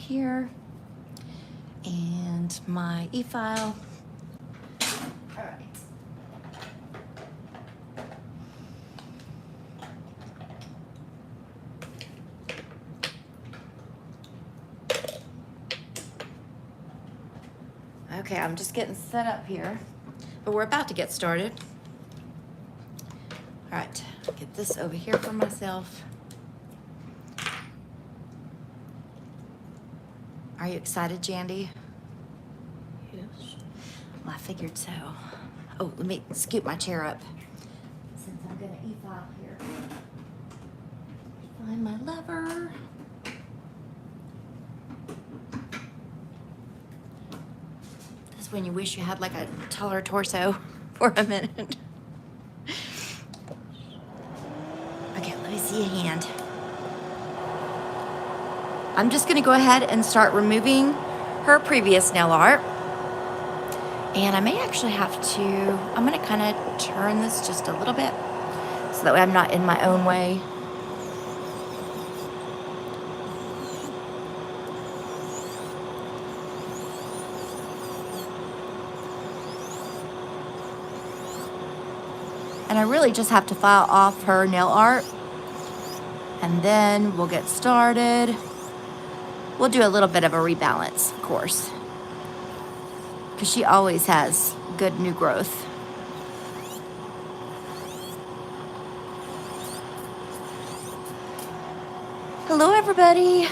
here. And my e-file. All right. Okay, I'm just getting set up here, but we're about to get started. All right, get this over here for myself. Are you excited, Jandy? Yes. Well, I figured so. Oh, let me scoot my chair up since I'm gonna e-file here. Find my lever. This is when you wish you had like a taller torso for a minute. Okay, let me see a hand. I'm just gonna go ahead and start removing her previous nail art. And I may actually have to, I'm gonna kind of turn this just a little bit so that way I'm not in my own way. And I really just have to file off her nail art and then we'll get started. We'll do a little bit of a rebalance, of course, because she always has good new growth. Hello, everybody.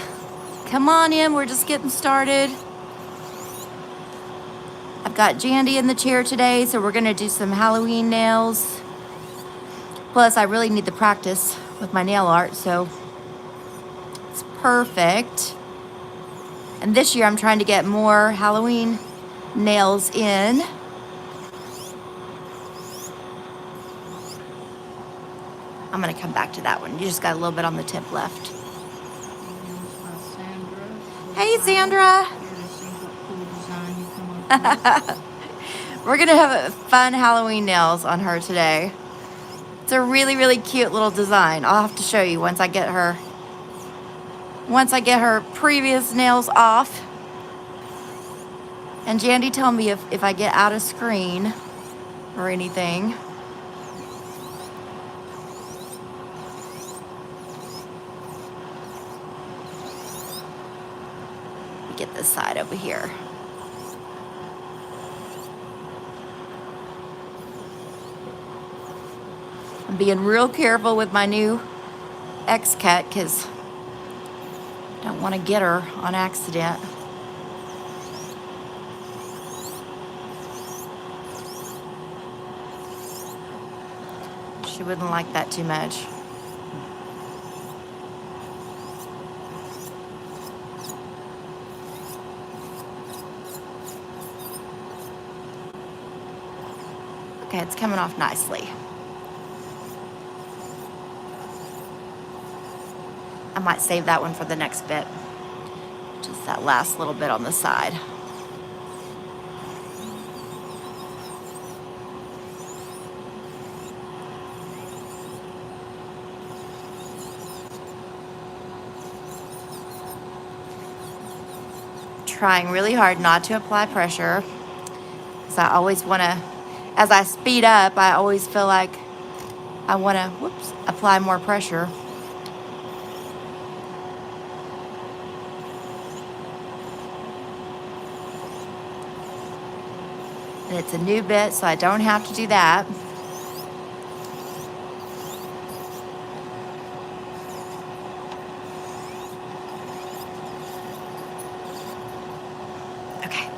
Come on in, we're just getting started. I've got Jandy in the chair today, so we're gonna do some Halloween nails. Plus, I really need the practice with my nail art, so it's perfect. And this year, I'm trying to get more Halloween nails in. I'm gonna come back to that one. You just got a little bit on the tip left. Hey, Sandra. We're gonna have fun Halloween nails on her today. It's a really, really cute little design. I'll have to show you once I get her previous nails off. And Jandy, tell me if I get out of screen or anything. Let me get this side over here. I'm being real careful with my new X-Cut because I don't want to get her on accident. She wouldn't like that too much. Okay, it's coming off nicely. I might save that one for the next bit. Just that last little bit on the side. Trying really hard not to apply pressure. So I always want to, as I speed up, I always feel like I want to, apply more pressure. And it's a new bit, so I don't have to do that. Okay.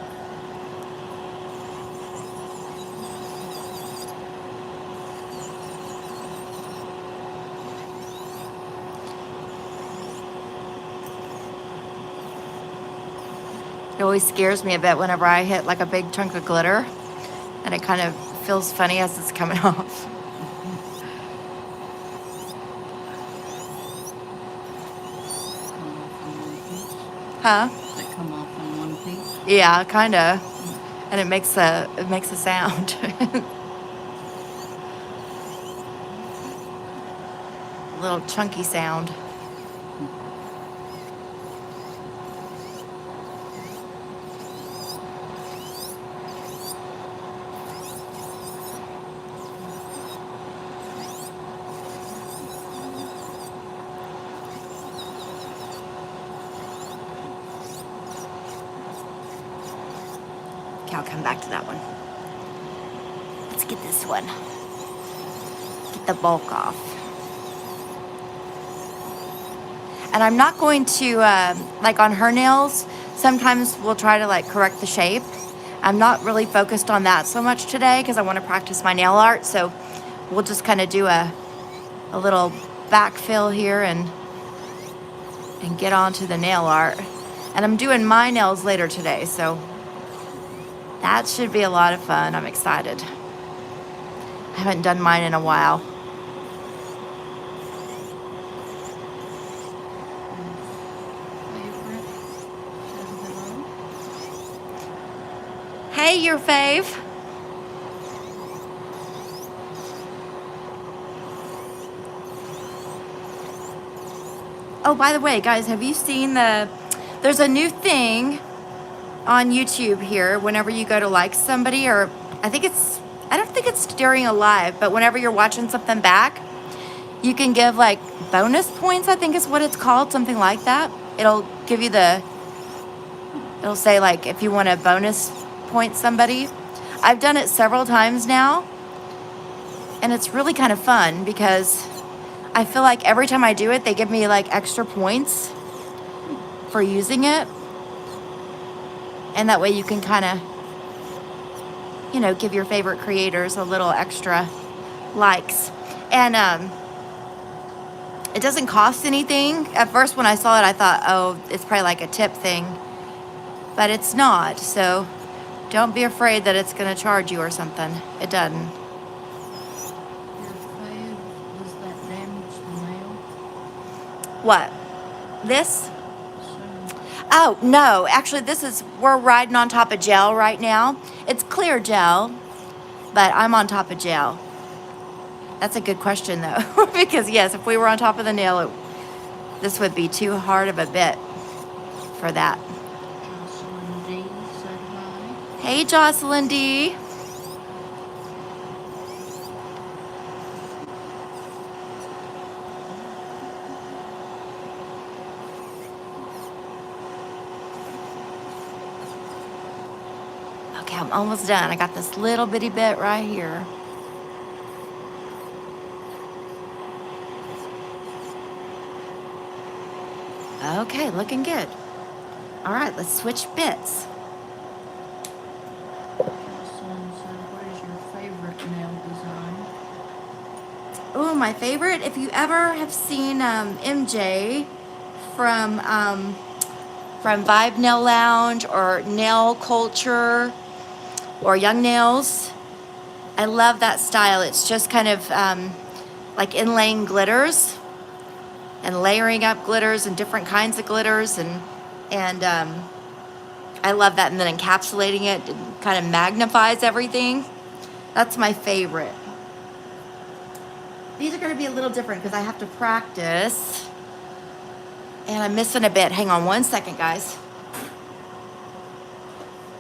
It always scares me a bit whenever I hit like a big chunk of glitter. And it kind of feels funny as it's coming off. Huh? Does it come off in one piece? Yeah, kind of. And it makes a sound. Little chunky sound. Okay, I'll come back to that one. Let's get this one. Get the bulk off. And I'm not going to, like on her nails, sometimes we'll try to like correct the shape. I'm not really focused on that so much today because I want to practice my nail art. So we'll just kind of do a little backfill here and get on to the nail art. And I'm doing my nails later today, so that should be a lot of fun. I'm excited. I haven't done mine in a while. Hey, your fave. Oh, by the way, guys, have you seen there's a new thing on YouTube here whenever you go to like somebody, or I don't think it's during a live, but whenever you're watching something back, you can give like bonus points, I think is what it's called, something like that. It'll give you it'll say like if you want to bonus point somebody. I've done it several times now, and it's really kind of fun because I feel like every time I do it, they give me like extra points for using it. And that way you can kind of, you know, give your favorite creators a little extra likes. And it doesn't cost anything. At first when I saw it, I thought, oh, it's probably like a tip thing. But it's not. So don't be afraid that it's going to charge you or something. It doesn't. Your fave, does that damage the nail? What? This? So, Oh, no. Actually, we're riding on top of gel right now. It's clear gel, but I'm on top of gel. That's a good question, though. Because, yes, if we were on top of the nail, this would be too hard of a bit for that. Jocelyn D said hi. Hey, Jocelyn D. Okay, I'm almost done. I got this little bitty bit right here. Okay, looking good. All right, let's switch bits. Jocelyn said, what is your favorite nail design? Oh, my favorite. If you ever have seen MJ from Vibe Nail Lounge or Nail Culture or Young Nails, I love that style. It's just kind of like inlaying glitters and layering up glitters and different kinds of glitters, and I love that. And then encapsulating it kind of magnifies everything. That's my favorite. These are going to be a little different because I have to practice. And I'm missing a bit. Hang on one second, guys.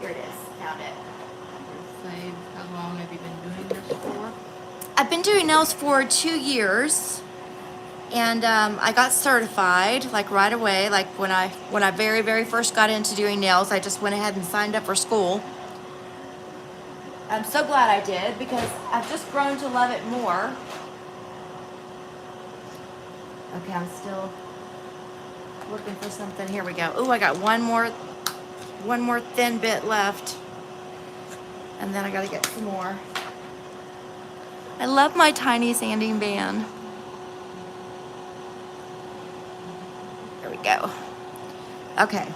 Here it is. Found it. Your fave, how long have you been doing this for? I've been doing nails for 2 years. And I got certified like right away. Like when I very, very first got into doing nails, I just went ahead and signed up for school. I'm so glad I did because I've just grown to love it more. Okay, I'm still looking for something. Here we go. Oh, I got one more thin bit left. And then I gotta get some more. I love my tiny sanding band. There we go. Okay.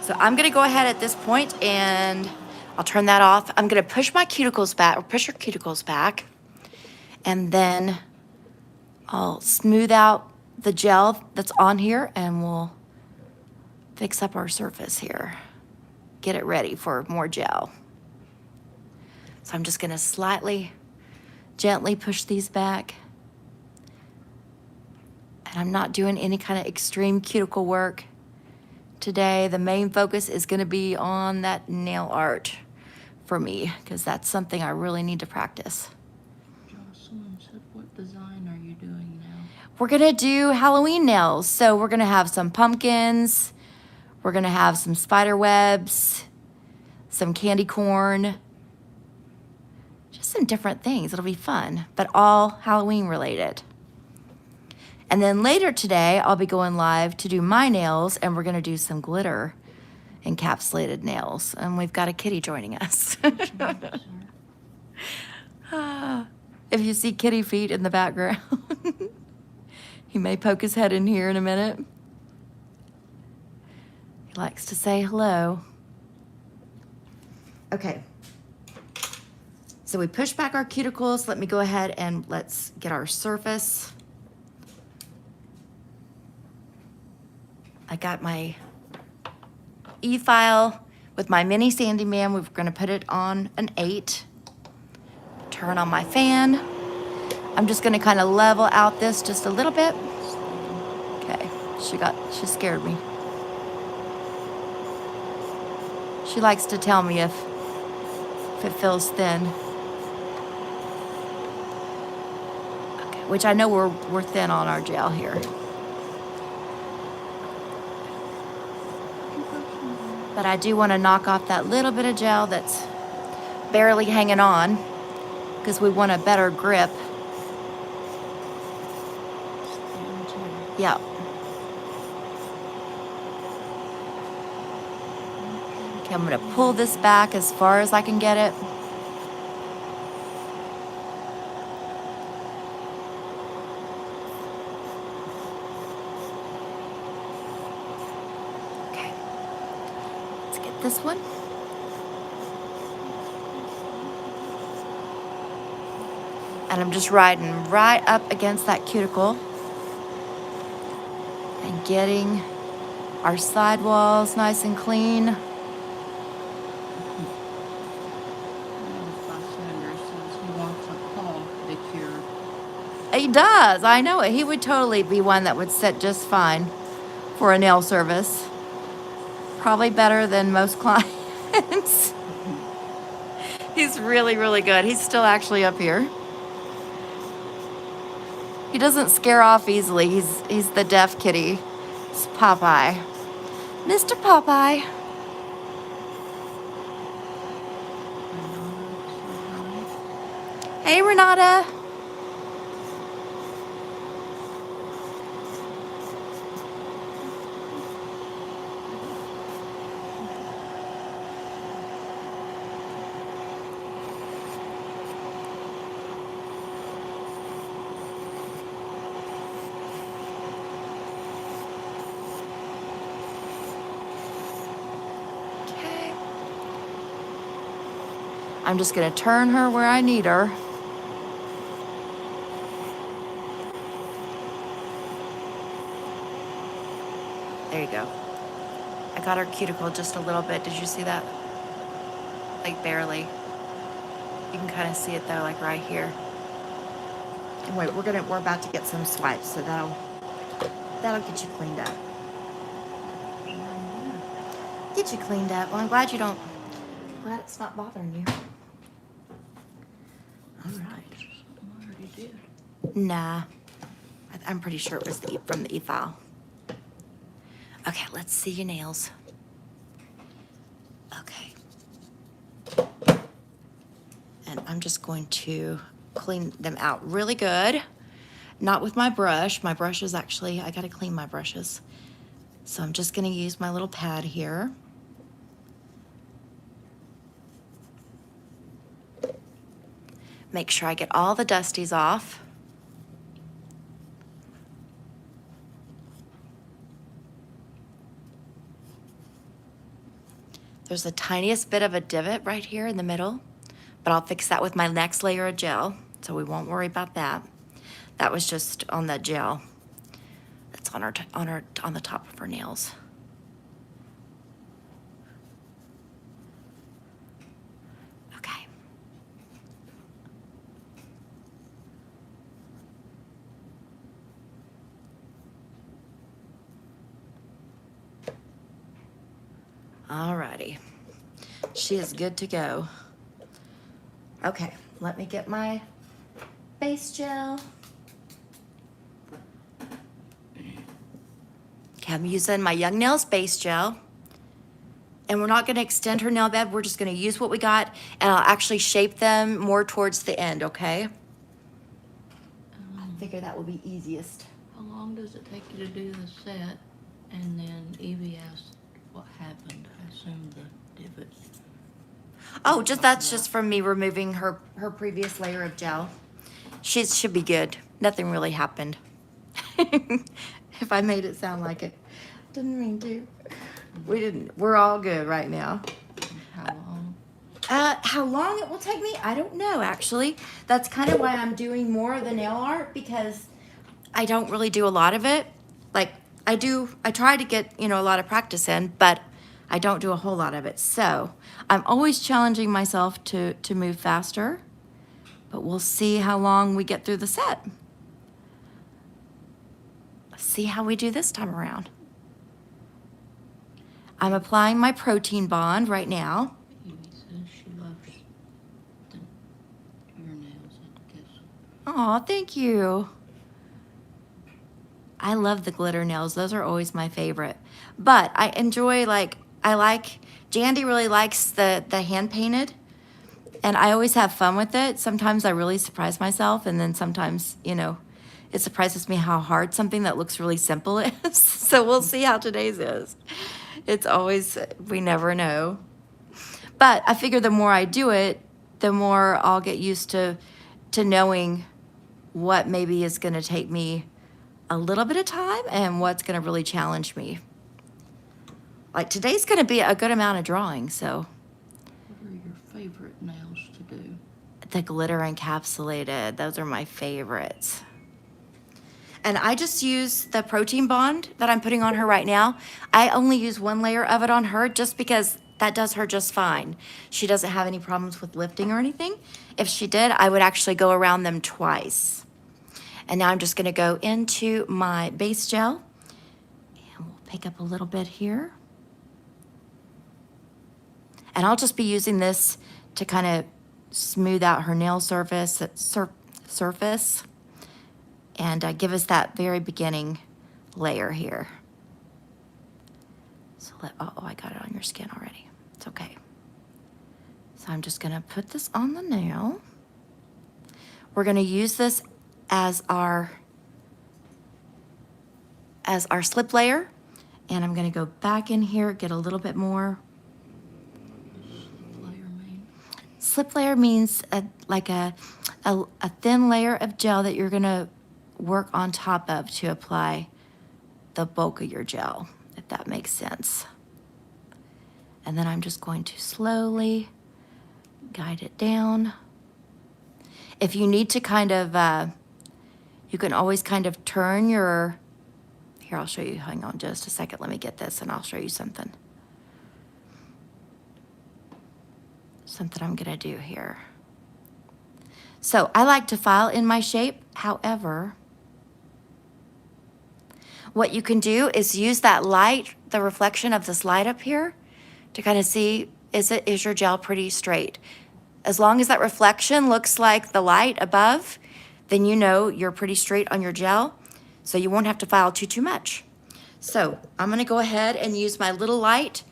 So I'm gonna go ahead at this point and I'll turn that off. I'm gonna push my cuticles back, or push your cuticles back. And then I'll smooth out the gel that's on here and we'll fix up our surface here. Get it ready for more gel. So I'm just gonna slightly, gently push these back. And I'm not doing any kind of extreme cuticle work today. The main focus is gonna be on that nail art for me because that's something I really need to practice. Jocelyn said, what design are you doing now? We're gonna do Halloween nails. So we're gonna have some pumpkins. We're gonna have some spider webs. some candy corn, just some different things. It'll be fun, but all Halloween related. And then later today, I'll be going live to do my nails, and we're gonna do some glitter encapsulated nails. And we've got a kitty joining us. If you see kitty feet in the background, he may poke his head in here in a minute. He likes to say hello. Okay. So we push back our cuticles. Let me go ahead and let's get our surface. I got my e-file with my mini Sandy Man. We're gonna put it on an 8. Turn on my fan. I'm just gonna kind of level out this just a little bit. Okay, she scared me. She likes to tell me if it feels thin. Okay, which I know we're thin on our gel here. But I do want to knock off that little bit of gel that's barely hanging on because we want a better grip. Yeah. Okay, I'm going to pull this back as far as I can get it. This one. And I'm just riding right up against that cuticle and getting our sidewalls nice and clean. He does, I know it. He would totally be one that would sit just fine for a nail service. Probably better than most clients. He's really, really good. He's still actually up here. He doesn't scare off easily. He's the deaf kitty. It's Popeye. Mr. Popeye. Hey, Renata. I'm just going to turn her where I need her. There you go. I got her cuticle just a little bit. Did you see that? Like barely. You can kind of see it though, like right here. And wait, we're about to get some swipes, so that'll get you cleaned up. Get you cleaned up. Well, I'm glad it's not bothering you. All right. Nah, I'm pretty sure it was from the e-file. Okay, let's see your nails. Okay. And I'm just going to clean them out really good. Not with my brush. My brush is actually, I gotta clean my brushes. So I'm just gonna use my little pad here. Make sure I get all the dusties off. There's the tiniest bit of a divot right here in the middle, but I'll fix that with my next layer of gel, so we won't worry about that. That was just on the gel that's on the top of her nails. Okay. Alrighty, she is good to go. Okay, let me get my base gel. Okay, I'm using my Young Nails base gel And we're not gonna extend her nail bed. We're just gonna use what we got, and I'll actually shape them more towards the end, okay? I figure that will be easiest. How long does it take you to do the set? And then Evie asked what happened. I assume the divot. Oh, that's just from me removing her previous layer of gel. She should be good. Nothing really happened. If I made it sound like it. Didn't mean to. We didn't. We're all good right now. How long? How long it will take me? I don't know, actually. That's kind of why I'm doing more of the nail art, because I don't really do a lot of it. Like, I try to get, a lot of practice in, but I don't do a whole lot of it. So I'm always challenging myself to move faster, but we'll see how long we get through the set. Let's see how we do this time around. I'm applying my protein bond right now. Evie says she loves your nails, I guess. Aw, thank you. I love the glitter nails. Those are always my favorite. But I enjoy, Jandy really likes the hand painted. And I always have fun with it. Sometimes I really surprise myself. And then sometimes, it surprises me how hard something that looks really simple is. So we'll see how today's is. It's always, we never know. But I figure the more I do it, the more I'll get used to knowing what maybe is going to take me a little bit of time and what's going to really challenge me. Like today's going to be a good amount of drawing, so. What are your favorite nails to do? The glitter encapsulated, those are my favorites. And I just use the protein bond that I'm putting on her right now. I only use one layer of it on her just because that does her just fine. She doesn't have any problems with lifting or anything. If she did, I would actually go around them twice. And now I'm just gonna go into my base gel, and we'll pick up a little bit here. And I'll just be using this to kind of smooth out her nail surface, and give us that very beginning layer here. So oh, I got it on your skin already. It's okay. So I'm just gonna put this on the nail. We're gonna use this as our slip layer, and I'm gonna go back in here, get a little bit more. Slip layer mean? Slip layer means a thin layer of gel that you're gonna work on top of to apply the bulk of your gel, if that makes sense. And then I'm just going to slowly guide it down. If you need to kind of, you can always kind of turn your, here, I'll show you, hang on just a second, let me get this and I'll show you something. Something I'm gonna do here. So I like to file in my shape, however, what you can do is use that light, the reflection of this light up here, to kind of see, is your gel pretty straight? As long as that reflection looks like the light above, then you know you're pretty straight on your gel, so you won't have to file too much. So I'm gonna go ahead and use my little light,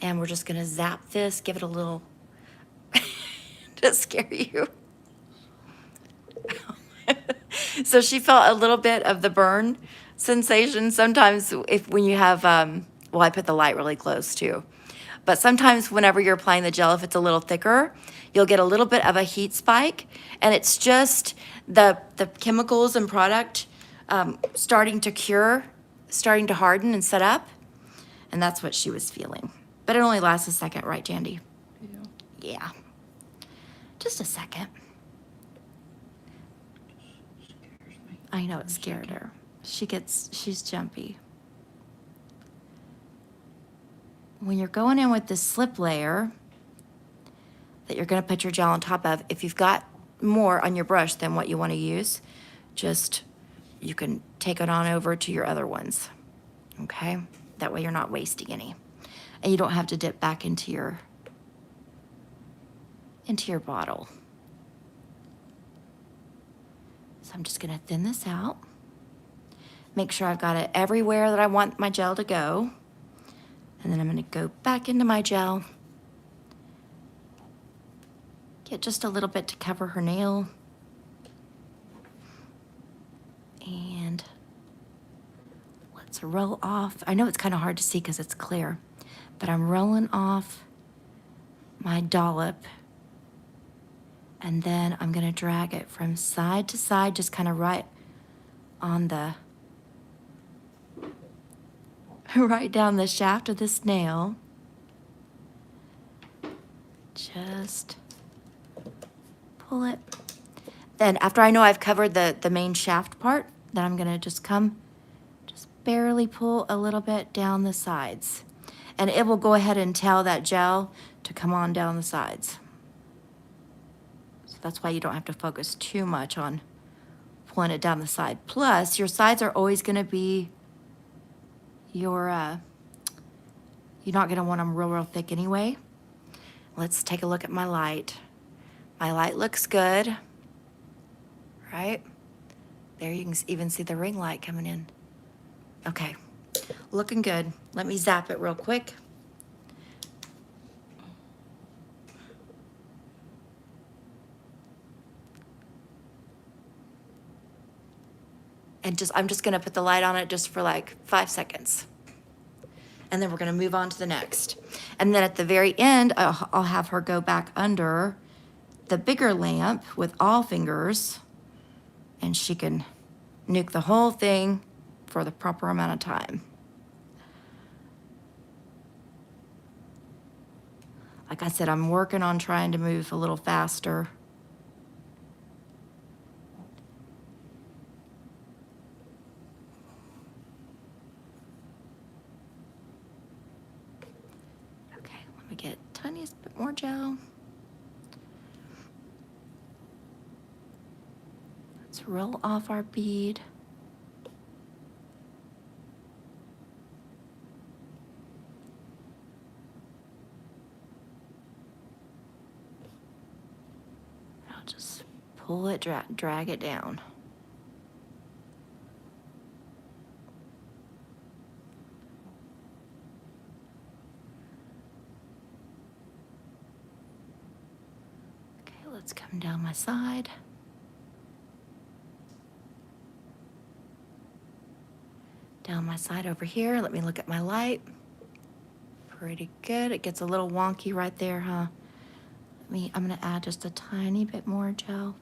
and we're just gonna zap this, give it a little, to scare you. So she felt a little bit of the burn sensation. Sometimes when you have, well, I put the light really close too. But sometimes whenever you're applying the gel, if it's a little thicker, you'll get a little bit of a heat spike. And it's just the chemicals and product starting to cure, starting to harden and set up. And that's what she was feeling. But it only lasts a second, right, Jandy? Yeah. Yeah. Just a second. Scares me. I know it scared her. She's jumpy. When you're going in with this slip layer that you're gonna put your gel on top of, if you've got more on your brush than what you wanna use, just, you can take it on over to your other ones, okay? That way you're not wasting any. And you don't have to dip back into your bottle. So I'm just gonna thin this out. Make sure I've got it everywhere that I want my gel to go. And then I'm gonna go back into my gel. Get just a little bit to cover her nail. And let's roll off. I know it's kind of hard to see because it's clear, but I'm rolling off my dollop. And then I'm gonna drag it from side to side, just kind of right on the, right down the shaft of this nail. Just pull it. Then after I know I've covered the main shaft part, then I'm gonna just come, just barely pull a little bit down the sides. And it will go ahead and tell that gel to come on down the sides. So that's why you don't have to focus too much on pulling it down the side. Plus, your sides are always gonna be your, you're not gonna want them real thick anyway. Let's take a look at my light. My light looks good, right? There you can even see the ring light coming in. Okay, looking good. Let me zap it real quick. And I'm just gonna put the light on it just for like 5 seconds. And then we're gonna move on to the next. And then at the very end, I'll have her go back under the bigger lamp with all fingers, and she can nuke the whole thing for the proper amount of time. Like I said, I'm working on trying to move a little faster. Okay, let me get tiniest bit more gel. Let's roll off our bead. I'll just pull it, drag it down. Okay, let's come down my side. Down my side over here. Let me look at my light. Pretty good. It gets a little wonky right there, huh? I'm gonna add just a tiny bit more gel.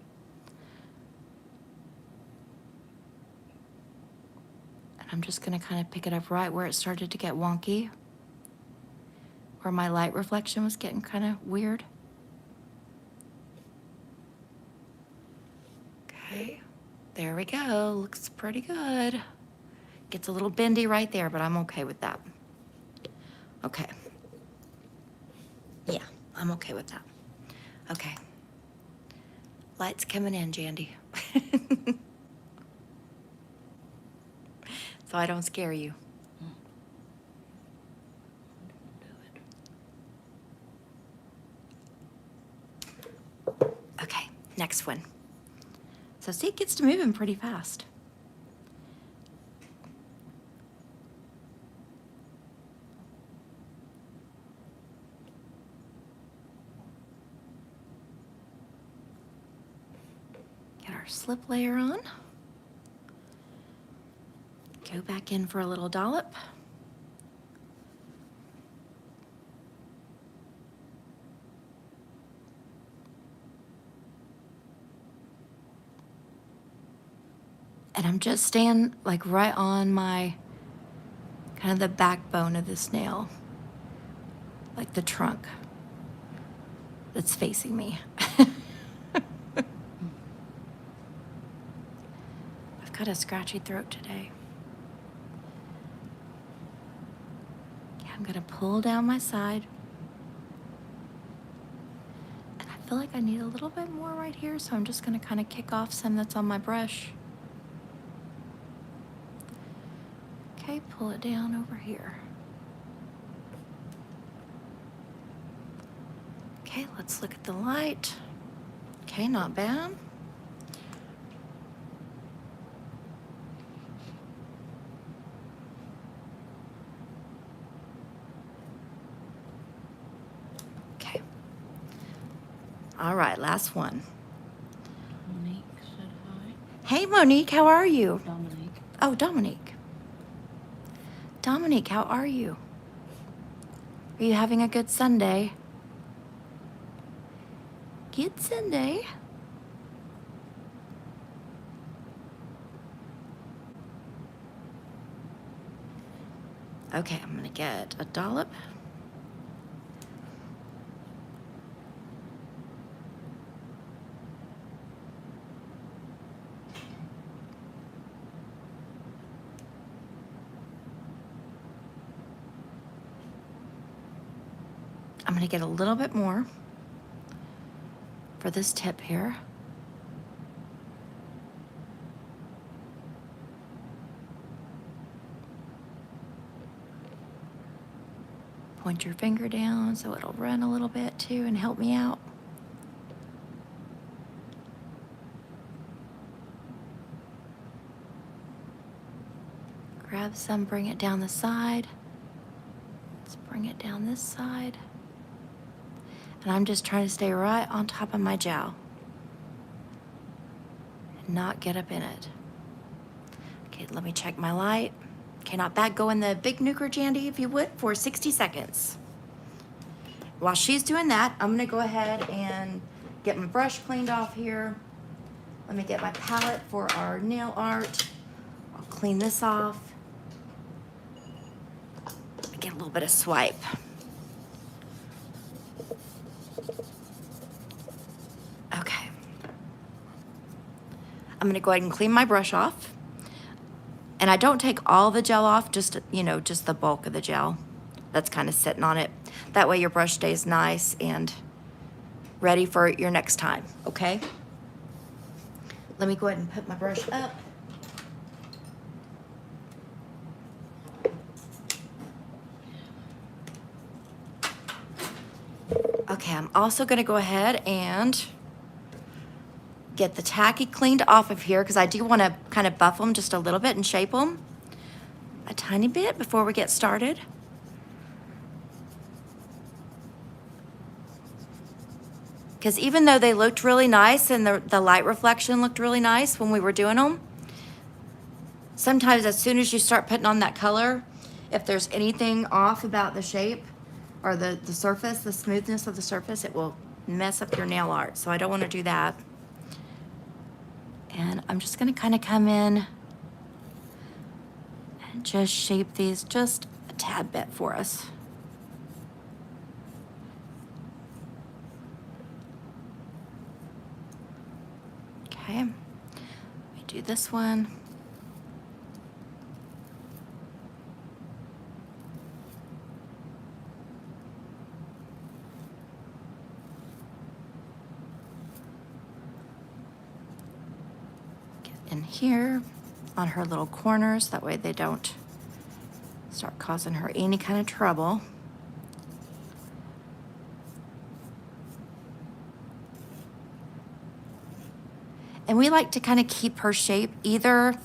And I'm just gonna kind of pick it up right where it started to get wonky, where my light reflection was getting kind of weird. Okay, there we go. Looks pretty good. Gets a little bendy right there, but I'm okay with that. Okay. Yeah, I'm okay with that. Okay. Light's coming in, Jandy. So I don't scare you. Okay, next one. So see, it gets to moving pretty fast. Get our slip layer on. Go back in for a little dollop. And I'm just staying like right on my, kind of the backbone of this nail, like the trunk that's facing me. I've got a scratchy throat today. Okay, I'm gonna pull down my side. And I feel like I need a little bit more right here, so I'm just gonna kind of kick off some that's on my brush. Okay, pull it down over here. Okay, let's look at the light. Okay, not bad. All right, last one. Monique said hi. Hey, Monique, how are you? Dominique. Oh, Dominique. Dominique, how are you? Are you having a good Sunday? Good Sunday. Okay, I'm gonna get a dollop. I'm gonna get a little bit more for this tip here. Point your finger down so it'll run a little bit too and help me out. Grab some, bring it down the side. Let's bring it down this side. And I'm just trying to stay right on top of my jowl and not get up in it. Okay, let me check my light. Okay, not bad. Go in the big nuker Jandy, if you would, for 60 seconds. While she's doing that, I'm gonna go ahead and get my brush cleaned off here. Let me get my palette for our nail art. I'll clean this off. Get a little bit of swipe. Okay. I'm gonna go ahead and clean my brush off. And I don't take all the gel off, just, you know, just the bulk of the gel that's kind of sitting on it. That way your brush stays nice and ready for your next time, okay? Let me go ahead and put my brush up. Okay, I'm also gonna go ahead and get the tacky cleaned off of here because I do want to kind of buff them just a little bit and shape them a tiny bit before we get started. Because even though they looked really nice and the light reflection looked really nice when we were doing them, sometimes as soon as you start putting on that color, if there's anything off about the shape or the surface, the smoothness of the surface, it will mess up your nail art. So I don't want to do that. And I'm just going to kind of come in and just shape these just a tad bit for us. Okay, let me do this one. In here on her little corners, that way they don't start causing her any kind of trouble. And we like to kind of keep her shape. Either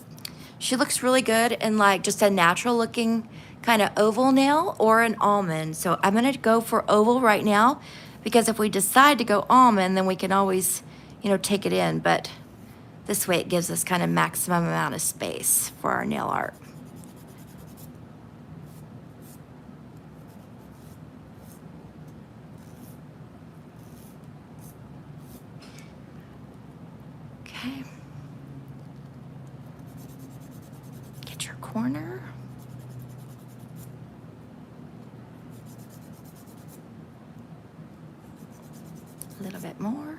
she looks really good in like just a natural looking kind of oval nail or an almond. So I'm gonna go for oval right now because if we decide to go almond, then we can always, you know, take it in. But this way it gives us kind of maximum amount of space for our nail art. Okay. Get your corner. A little bit more.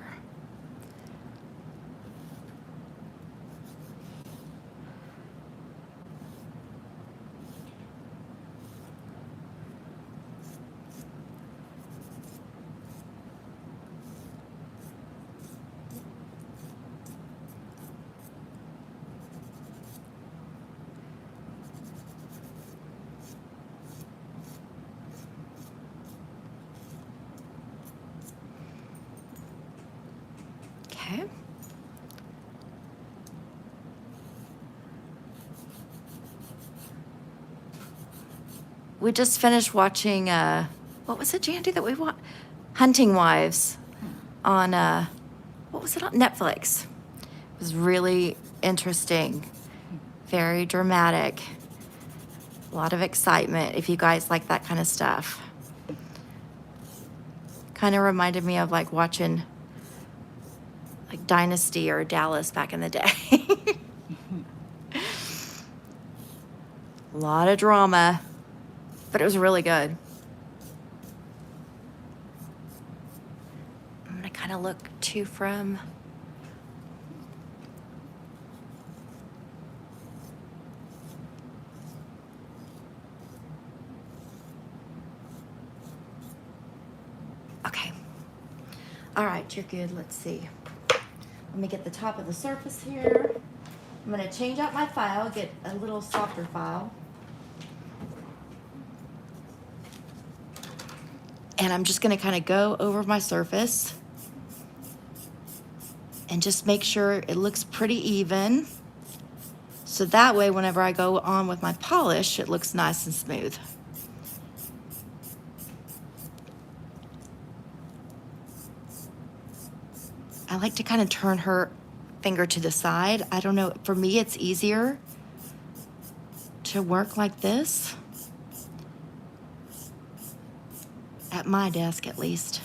Okay. We just finished watching, what was it, Jandy, that we watched? Hunting Wives. on, what was it on? Netflix. It was really interesting, very dramatic, a lot of excitement if you guys like that kind of stuff. Kind of reminded me of like watching like Dynasty or Dallas back in the day. A lot of drama, but it was really good. I'm gonna kind of look too from, okay. All right, you're good. Let's see. Let me get the top of the surface here. I'm gonna change out my file, get a little softer file. And I'm just gonna kind of go over my surface and just make sure it looks pretty even. So that way, whenever I go on with my polish, it looks nice and smooth. I like to kind of turn her finger to the side. I don't know, for me, it's easier to work like this. At my desk, at least.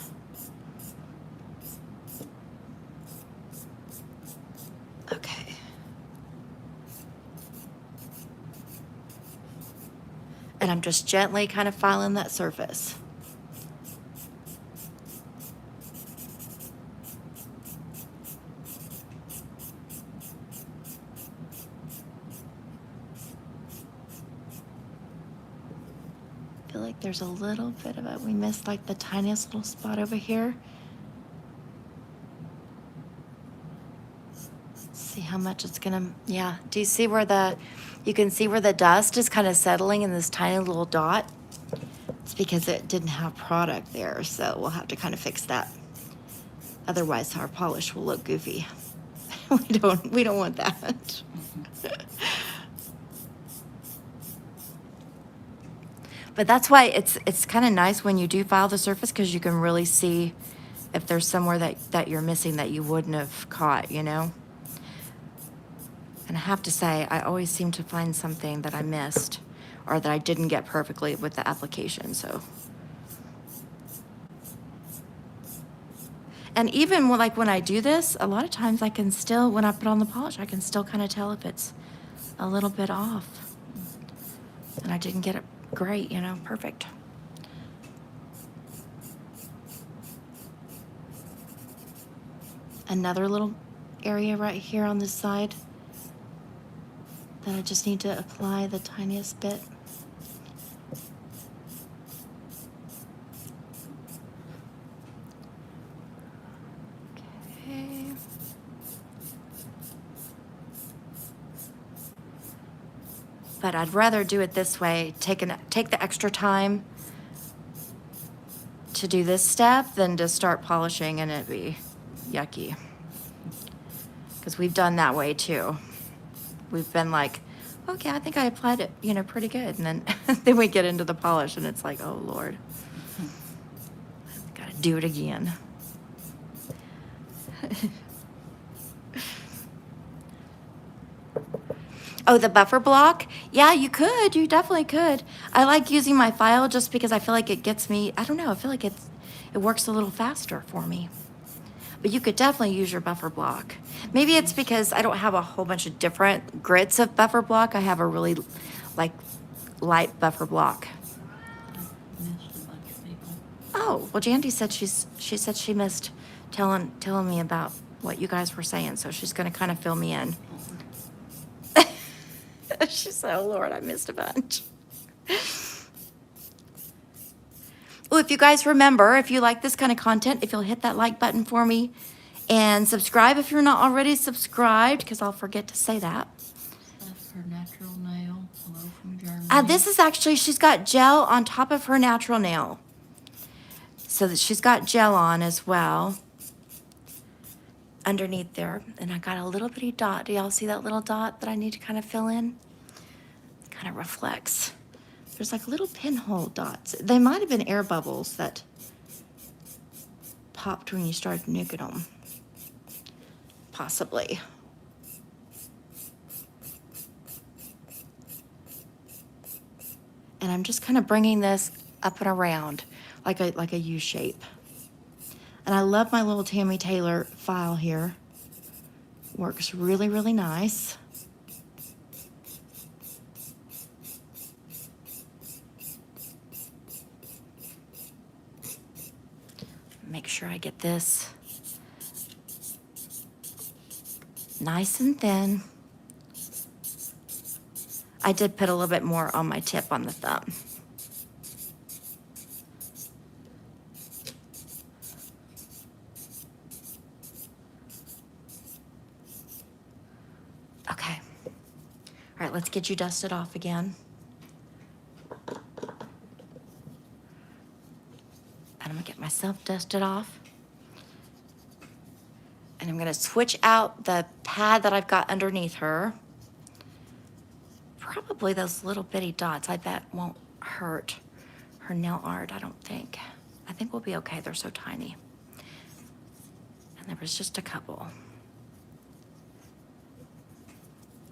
Okay. And I'm just gently kind of filing that surface. I feel like there's a little bit of it. We missed like the tiniest little spot over here. See how much it's gonna, yeah. Do you see where you can see where the dust is kind of settling in this tiny little dot? It's because it didn't have product there, so we'll have to kind of fix that. Otherwise, our polish will look goofy. We don't want that. But that's why it's kind of nice when you do file the surface, because you can really see if there's somewhere that you're missing that you wouldn't have caught, you know? And I have to say, I always seem to find something that I missed or that I didn't get perfectly with the application, so. And even when I do this, a lot of times I can still, when I put on the polish, I can still kind of tell if it's a little bit off. And I didn't get it great, you know, perfect. Another little area right here on this side that I just need to apply the tiniest bit. Okay. But I'd rather do it this way, take the extra time to do this step than to start polishing and it be yucky. Because we've done that way too. We've been like, okay, I think I applied it, you know, pretty good. And then then we get into the polish and it's like, oh Lord, gotta do it again. Oh, the buffer block? Yeah, you could. You definitely could. I like using my file just because I feel like it gets me, I don't know, I feel like it works a little faster for me. But you could definitely use your buffer block. Maybe it's because I don't have a whole bunch of different grits of buffer block. I have a really like light buffer block. Missed a bunch of people. Oh, well, Jandy said she said she missed telling me about what you guys were saying, so she's going to kind of fill me in. She said, oh Lord, I missed a bunch. Oh, if you guys remember, if you like this kind of content, if you'll hit that like button for me and subscribe if you're not already subscribed, because I'll forget to say that. That's her natural nail. Hello from Germany. This is actually, she's got gel on top of her natural nail. So that she's got gel on as well underneath there. And I got a little bitty dot. Do y'all see that little dot that I need to kind of fill in? It kind of reflects. There's like little pinhole dots. They might have been air bubbles that popped when you started nuking them. Possibly. And I'm just kind of bringing this up and around like a U shape. And I love my little Tammy Taylor file here. Works really, really nice. Make sure I get this nice and thin. I did put a little bit more on my tip on the thumb. Okay. All right, let's get you dusted off again. And I'm gonna get myself dusted off. And I'm gonna switch out the pad that I've got underneath her. Probably those little bitty dots, I bet won't hurt her nail art, I don't think. I think we'll be okay, they're so tiny. And there was just a couple.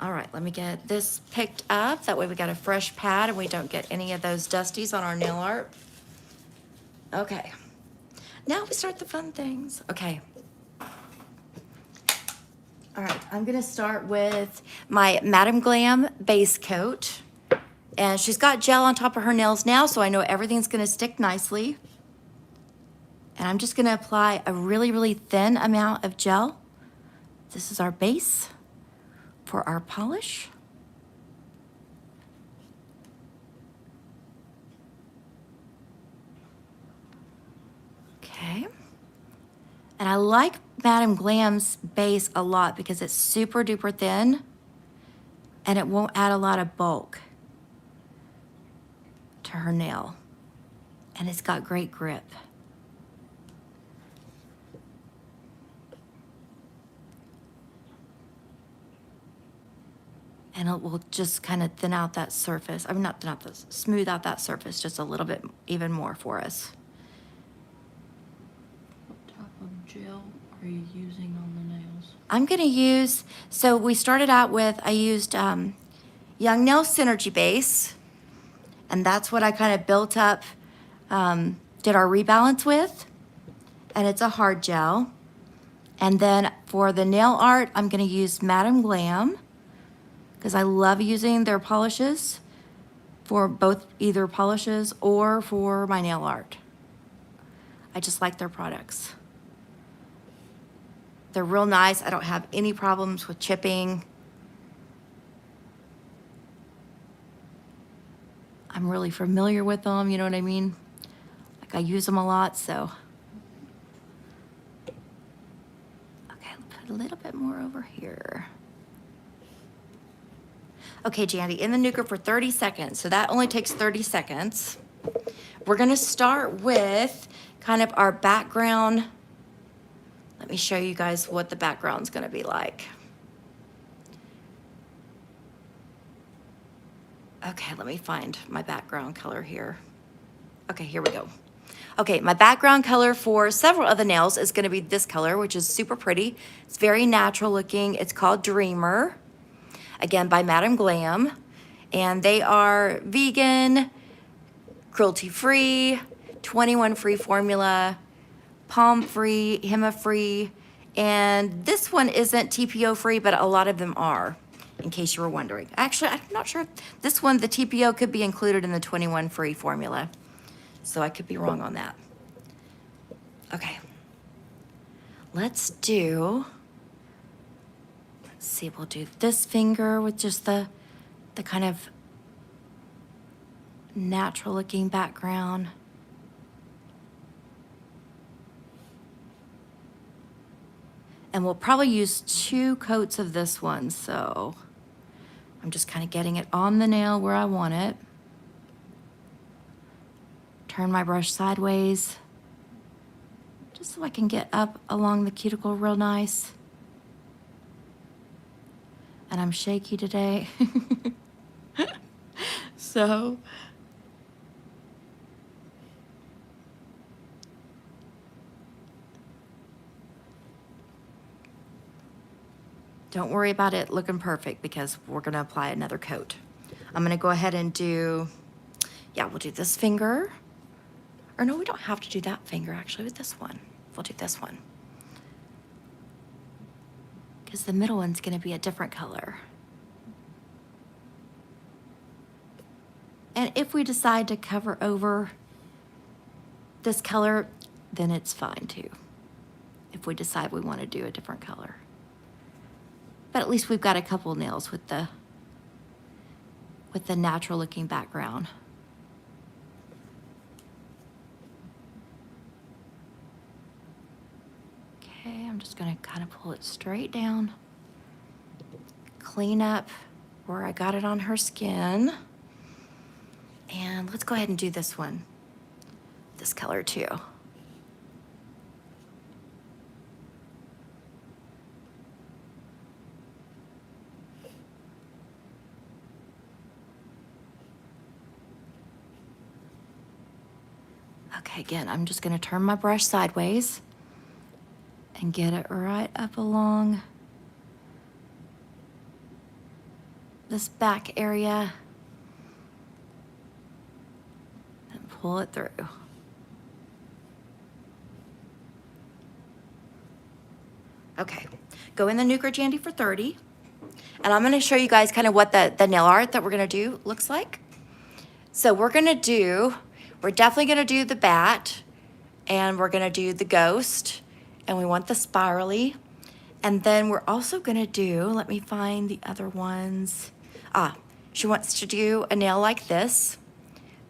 All right, let me get this picked up. That way we got a fresh pad and we don't get any of those dusties on our nail art. Okay, now we start the fun things. Okay. All right, I'm gonna start with my Madam Glam base coat. And she's got gel on top of her nails now, so I know everything's gonna stick nicely. And I'm just gonna apply a really, really thin amount of gel. This is our base for our polish. Okay. And I like Madam Glam's base a lot because it's super duper thin and it won't add a lot of bulk to her nail. And it's got great grip. And it will just kind of thin out that surface. I mean, not thin out this, smooth out that surface just a little bit even more for us. What type of gel are you using on the nails? I'm gonna use, so we started out with, I used Young Nail Synergy Base, and that's what I kind of built up, did our rebalance with, and it's a hard gel. And then for the nail art, I'm gonna use Madam Glam, because I love using their polishes for both either polishes or for my nail art. I just like their products. They're real nice. I don't have any problems with chipping. I'm really familiar with them, you know what I mean? Like I use them a lot, so. Okay, I'll put a little bit more over here. Okay, Jandy, in the nuker for 30 seconds. So that only takes 30 seconds. We're gonna start with kind of our background. Let me show you guys what the background's gonna be like. Okay, let me find my background color here. Okay, here we go. Okay, my background color for several of the nails is gonna be this color, which is super pretty. It's very natural looking. It's called Dreamer. Again, by Madam Glam. And they are vegan, cruelty-free, 21 free formula, palm-free, HEMA-free, and this one isn't TPO-free, but a lot of them are, in case you were wondering. Actually, I'm not sure if this one, the TPO could be included in the 21 free formula, so I could be wrong on that. Okay, let's do, let's see, we'll do this finger with just the kind of natural looking background. And we'll probably use 2 coats of this one, so I'm just kind of getting it on the nail where I want it. Turn my brush sideways, just so I can get up along the cuticle real nice. And I'm shaky today. So, Don't worry about it looking perfect because we're gonna apply another coat. I'm gonna go ahead and do, yeah, we'll do this finger. Or no, we don't have to do that finger actually with this one. We'll do this one. Because the middle one's gonna be a different color. And if we decide to cover over this color, then it's fine too. If we decide we want to do a different color. But at least we've got a couple nails with the natural looking background. Okay, I'm just gonna kind of pull it straight down. Clean up where I got it on her skin. And let's go ahead and do this one, this color too. Okay, again, I'm just gonna turn my brush sideways and get it right up along this back area and pull it through. Okay, go in the Nucra Jandy for 30. And I'm gonna show you guys kind of what the nail art that we're gonna do looks like. So we're definitely gonna do the bat, and we're gonna do the ghost, and we want the spirally. And then we're also gonna do, let me find the other ones. She wants to do a nail like this.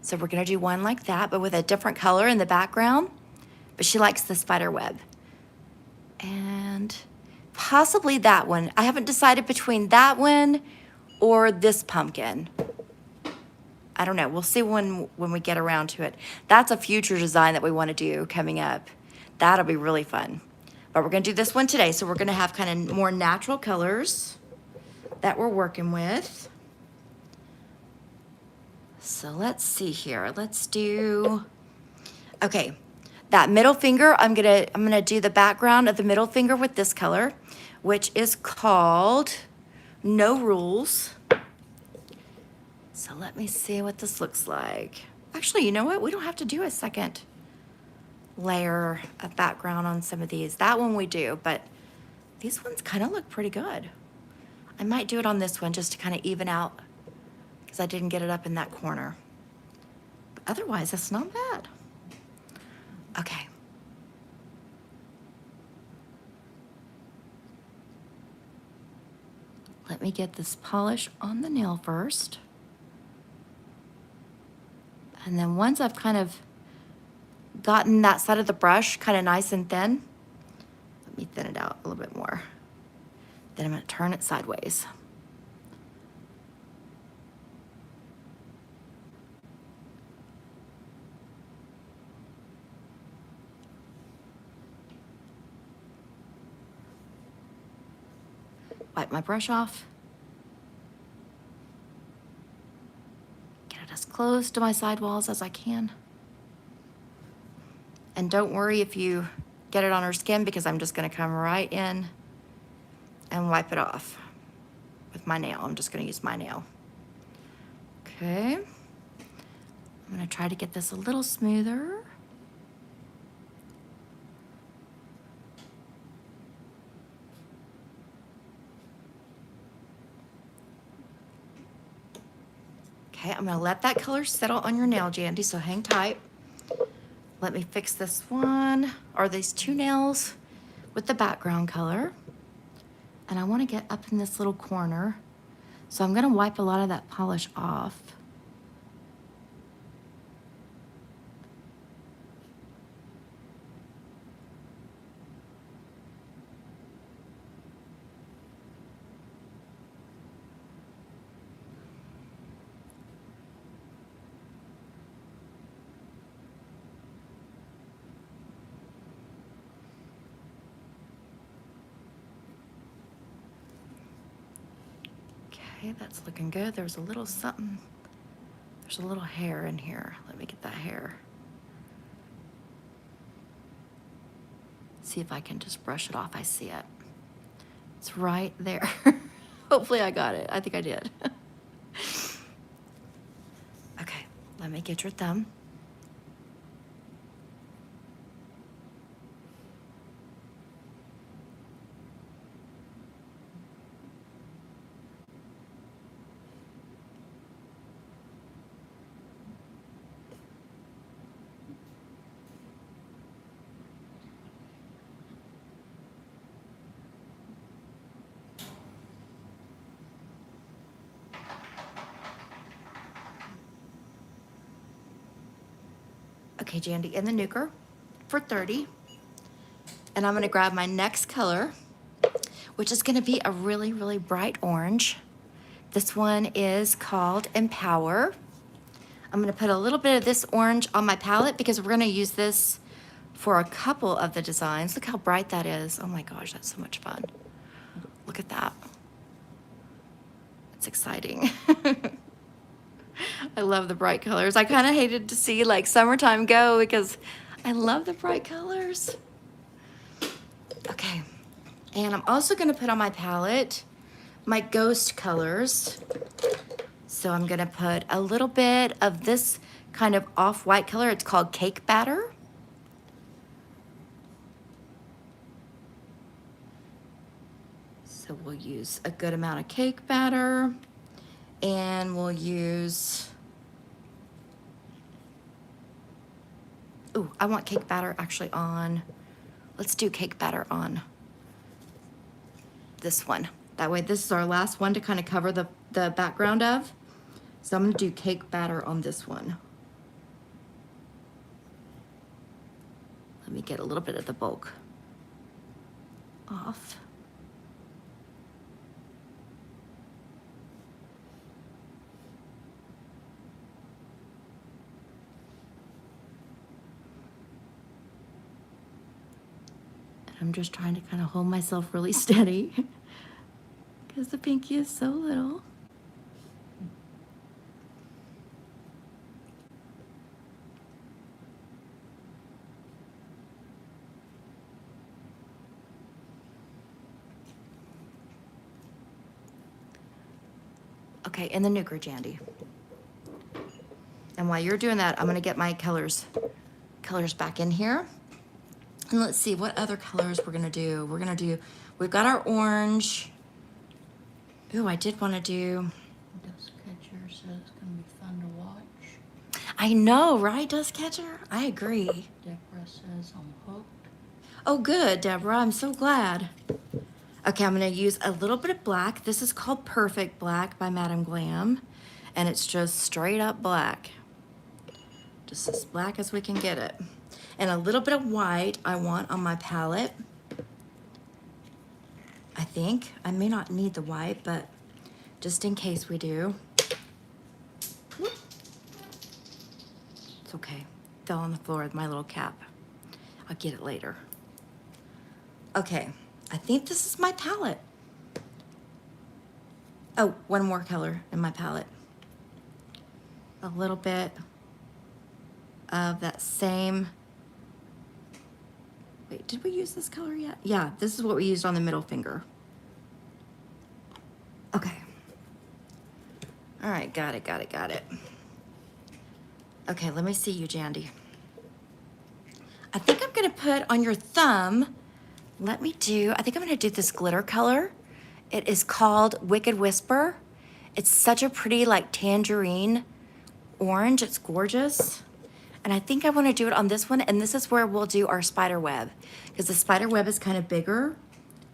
So we're gonna do one like that, but with a different color in the background. But she likes the spider web. And possibly that one. I haven't decided between that one or this pumpkin. I don't know. We'll see when we get around to it. That's a future design that we want to do coming up. That'll be really fun. But we're going to do this one today. So we're going to have kind of more natural colors that we're working with. So let's see here. Let's do, okay. That middle finger, I'm gonna do the background of the middle finger with this color, which is called No Rules. So let me see what this looks like. Actually, you know what? We don't have to do a second layer of background on some of these. That one we do, but these ones kind of look pretty good. I might do it on this one just to kind of even out because I didn't get it up in that corner. But otherwise, that's not bad. Okay. Let me get this polish on the nail first. And then once I've kind of gotten that side of the brush kind of nice and thin, let me thin it out a little bit more. Then I'm going to turn it sideways. Wipe my brush off. Get it as close to my sidewalls as I can. And don't worry if you get it on her skin because I'm just gonna come right in and wipe it off with my nail. I'm just gonna use my nail. Okay. I'm gonna try to get this a little smoother. Okay, I'm gonna let that color settle on your nail, Jandy, so hang tight. Let me fix this one, or these two nails with the background color. And I wanna get up in this little corner. So I'm gonna wipe a lot of that polish off. Okay, that's looking good. There's a little something, there's a little hair in here. Let me get that hair. See if I can just brush it off. I see it. It's right there. Hopefully I got it. I think I did. Okay, let me get your thumb. Okay, Jandy, in the nuker for 30. And I'm gonna grab my next color, which is gonna be a really, really bright orange. This one is called Empower. I'm gonna put a little bit of this orange on my palette because we're gonna use this for a couple of the designs. Look how bright that is. Oh my gosh, that's so much fun. Look at that. It's exciting. I love the bright colors. I kind of hated to see like summertime go because I love the bright colors. Okay, and I'm also gonna put on my palette my ghost colors. So I'm gonna put a little bit of this kind of off-white color. It's called Cake Batter. So we'll use a good amount of cake batter, and we'll use, ooh, I want cake batter actually on, let's do cake batter on this one. That way, this is our last one to kind of cover the background of. So I'm gonna do cake batter on this one. Let me get a little bit of the bulk off. I'm just trying to kind of hold myself really steady because the pinky is so little. Okay, and the nuker, Jandy. And while you're doing that, I'm gonna get my colors back in here. And let's see what other colors we're gonna do. We've got our orange. Ooh, I did wanna do. Dust Catcher says it's gonna be fun to watch. I know, right, Dust Catcher? I agree. Deborah says I'm hooked. Oh, good, Deborah, I'm so glad. Okay, I'm gonna use a little bit of black. This is called Perfect Black by Madam Glam. And it's just straight up black. Just as black as we can get it. And a little bit of white I want on my palette. I think. I may not need the white, but just in case we do. It's okay. Fell on the floor with my little cap. I'll get it later. Okay, I think this is my palette. Oh, one more color in my palette. A little bit of that same. Wait, did we use this color yet? Yeah, this is what we used on the middle finger. Okay. All right, got it. Okay, let me see you, Jandy. I think I'm gonna put on your thumb, I think I'm gonna do this glitter color. It is called Wicked Whisper. It's such a pretty like tangerine orange, it's gorgeous. And I think I wanna do it on this one, and this is where we'll do our spider web, because the spider web is kind of bigger,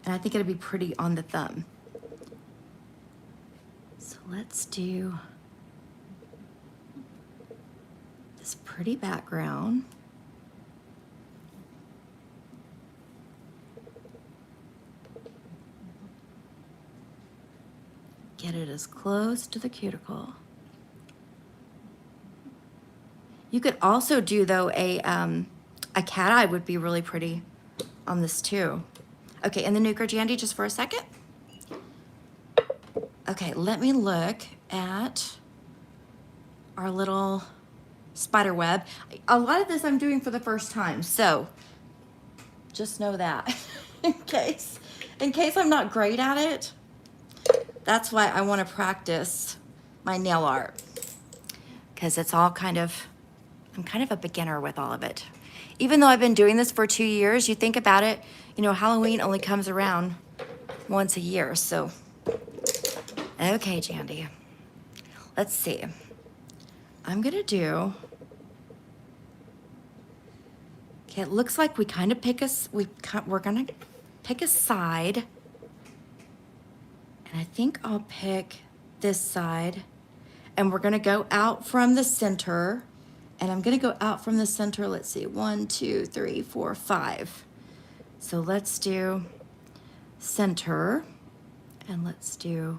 and I think it'll be pretty on the thumb. So let's do this pretty background. Get it as close to the cuticle. You could also do though a cat eye would be really pretty on this too. Okay, and the nuker, Jandy, just for a second. Okay, let me look at our little spider web. A lot of this I'm doing for the first time, so just know that in case. in case I'm not great at it, that's why I want to practice my nail art. Because it's all kind of, I'm kind of a beginner with all of it. Even though I've been doing this for 2 years, you think about it, you know, Halloween only comes around once a year, so. Okay, Jandy. Let's see. I'm gonna do, okay, it looks like we kind of pick we're gonna pick a side. And I think I'll pick this side. And we're gonna go out from the center. And I'm gonna go out from the center, let's see, 1, 2, 3, 4, 5. So let's do center. And let's do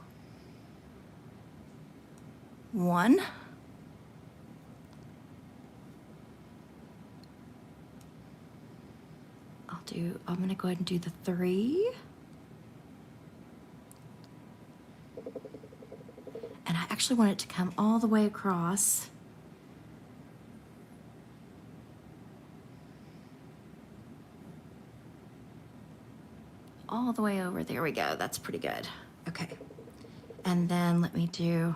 1. I'm gonna go ahead and do the 3. And I actually want it to come all the way across. All the way over, there we go, that's pretty good. Okay, and then let me do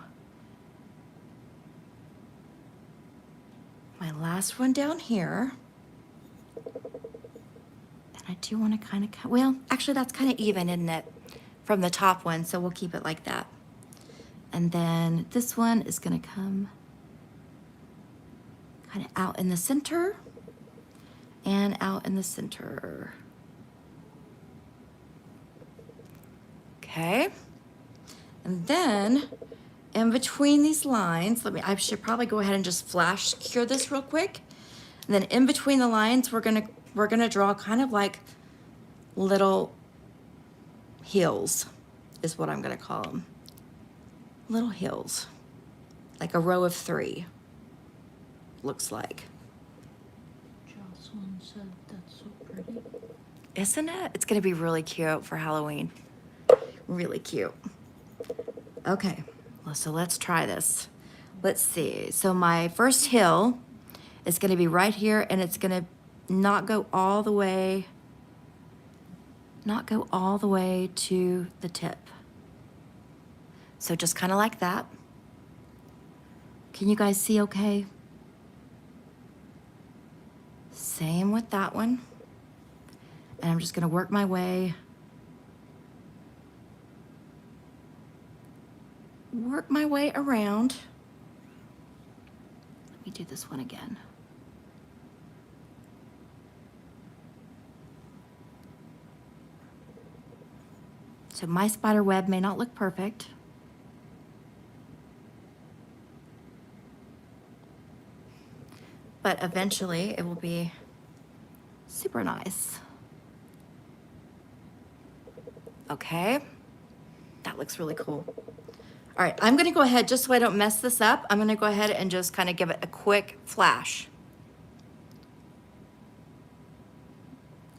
my last one down here. And I do want to kind of, well, actually that's kind of even, isn't it? From the top one, so we'll keep it like that. And then this one is gonna come kind of out in the center and out in the center. Okay. And then in between these lines, I should probably go ahead and just flash cure this real quick. And then in between the lines, we're gonna draw kind of like little hills, is what I'm gonna call them. Little hills, like a row of 3, looks like. Jocelyn said that's so pretty. Isn't it? It's gonna be really cute for Halloween. Really cute. Okay, well, so let's try this. Let's see, so my first hill is gonna be right here, and it's gonna not go all the way to the tip. So just kind of like that. Can you guys see okay? Same with that one. And I'm just gonna work my way around. Let me do this one again. So my spider web may not look perfect. But eventually it will be super nice. Okay, that looks really cool. All right, I'm gonna go ahead, just so I don't mess this up, I'm gonna go ahead and just kind of give it a quick flash.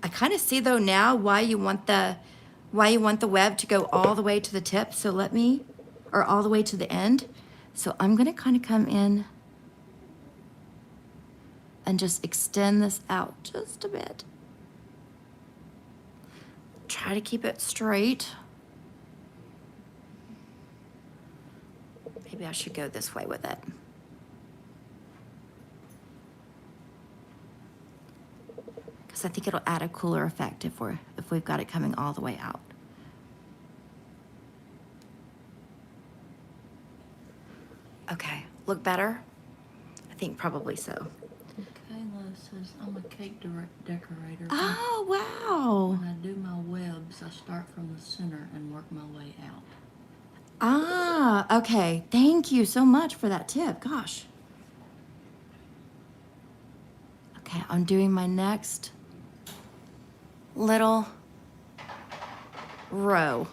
I kind of see though now why you want the web to go all the way to the tip, or all the way to the end. So I'm gonna kind of come in and just extend this out just a bit. Try to keep it straight. Maybe I should go this way with it. Because I think it'll add a cooler effect if we've got it coming all the way out. Okay, look better? I think probably so. Kayla says, I'm a cake decorator. Oh, wow. When I do my webs, I start from the center and work my way out. Ah, okay. Thank you so much for that tip. Gosh. Okay, I'm doing my next little row.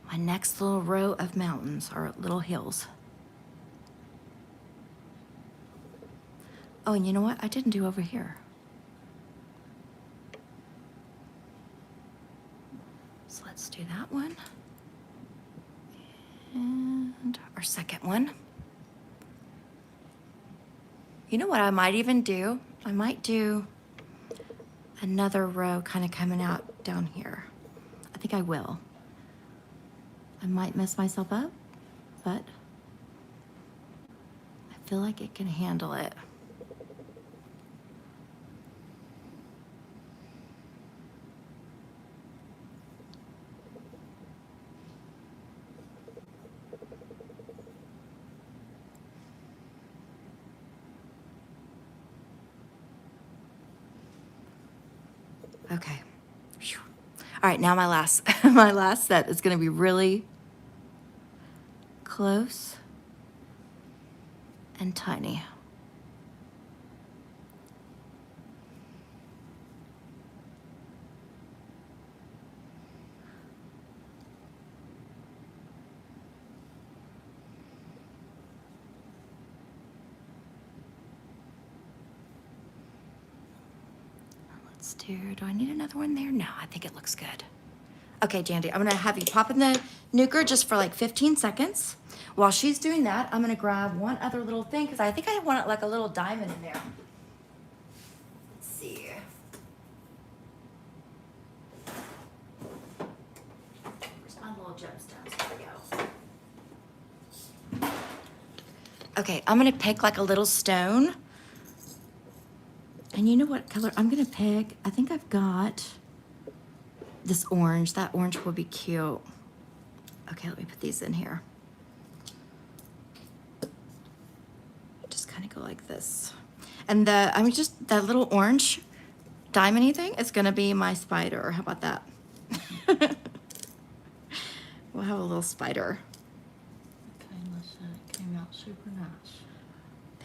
My next little row of mountains or little hills. Oh, and you know what? I didn't do over here. So let's do that one. And our second one. You know what I might even do? I might do another row kind of coming out down here. I think I will. I might mess myself up, but I feel like it can handle it. Okay. Phew. All right, now my last my last set is going to be really close and tiny. Let's do I need another one there? No, I think it looks good. Okay, Jandy, I'm gonna have you pop in the nuker just for like 15 seconds. While she's doing that, I'm gonna grab one other little thing because I think I want like a little diamond in there. Let's see. Where's my little gemstones? There we go. Okay, I'm gonna pick like a little stone. And you know what color I'm gonna pick? I think I've got this orange. That orange will be cute. Okay, let me put these in here. Just kind of go like this. And that little orange diamondy thing is gonna be my spider. How about that? We'll have a little spider. Okay, Melissa, it came out super nice.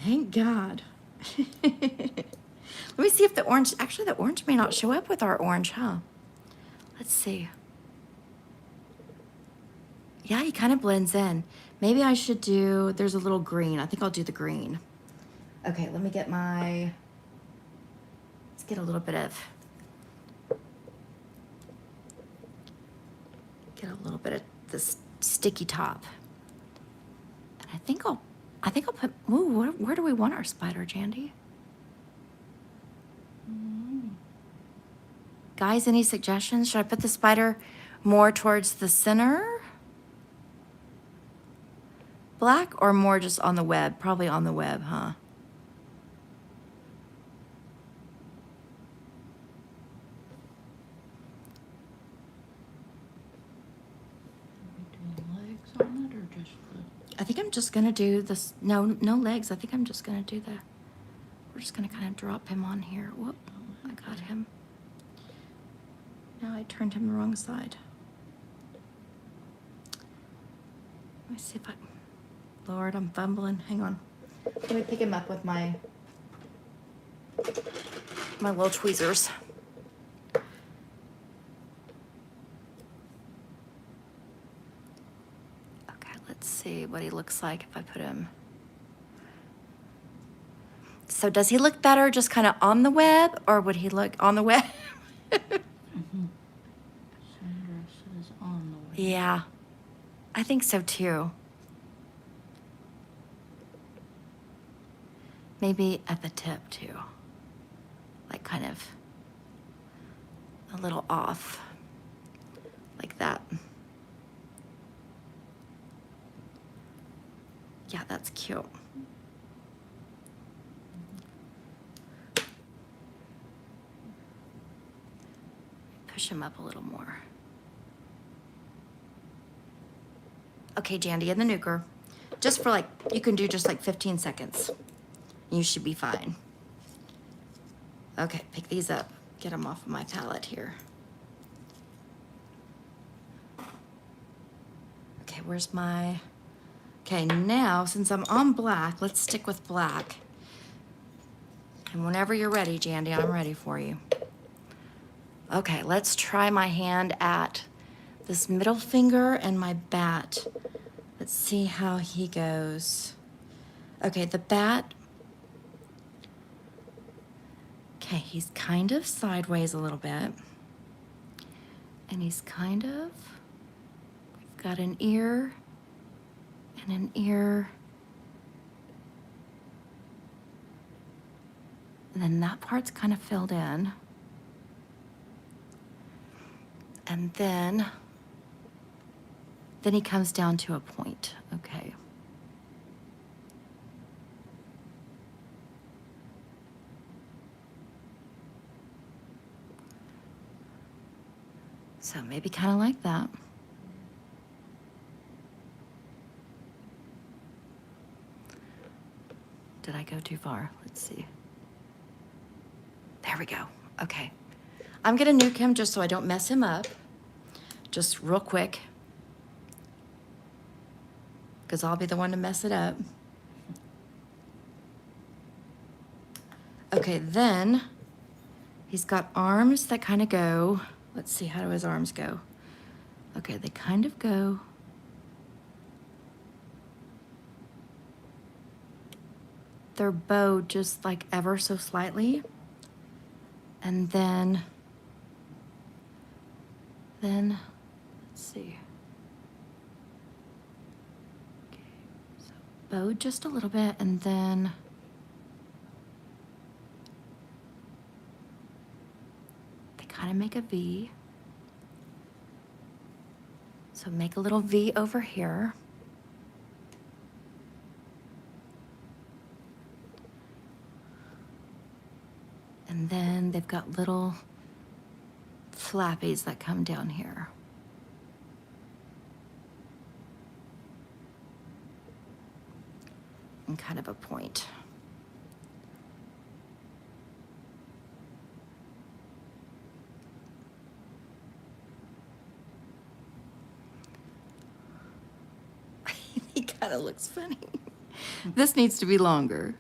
Thank God. Let me see if the orange, actually the orange may not show up with our orange, huh? Let's see. Yeah, he kind of blends in. Maybe I should do, there's a little green. I think I'll do the green. Okay, let me get let's get a little bit of this sticky top. And I think I'll put, ooh, where do we want our spider, Jandy? Guys, any suggestions? Should I put the spider more towards the center? Black or more just on the web? Probably on the web, huh? Are we doing legs on it or just the... I think I'm just gonna do this, no legs. I think I'm just gonna do we're just gonna kind of drop him on here. Whoop, I got him. Now I turned him the wrong side. Let me see if Lord, I'm fumbling. Hang on. Let me pick him up with my little tweezers. Okay, let's see what he looks like if I put him. So does he look better just kind of on the web, or would he look on the web? Sandra says on the way. Yeah, I think so too. Maybe at the tip too. Like kind of a little off. Like that. Yeah, that's cute. Push him up a little more. Okay, Jandy, in the nuker. Just for like, you can do just like 15 seconds. You should be fine. Okay, pick these up. Get them off of my palette here. Okay, where's my... Okay, now, since I'm on black, let's stick with black. And whenever you're ready, Jandy, I'm ready for you. Okay, let's try my hand at this middle finger and my bat. Let's see how he goes. Okay, the bat. Okay, he's kind of sideways a little bit. And he's kind of, we've got an ear and an ear. And then that part's kind of filled in. And then he comes down to a point, okay. So maybe kind of like that. Did I go too far? Let's see. There we go. Okay. I'm gonna nuke him just so I don't mess him up. Just real quick. Because I'll be the one to mess it up. Okay, then he's got arms that kind of go. Let's see, how do his arms go? Okay, they kind of go. They're bowed just like ever so slightly. And then, let's see. Okay, so bowed just a little bit, and then they kind of make a V. So make a little V over here. And then they've got little flappies that come down here. And kind of a point. He kind of looks funny. This needs to be longer.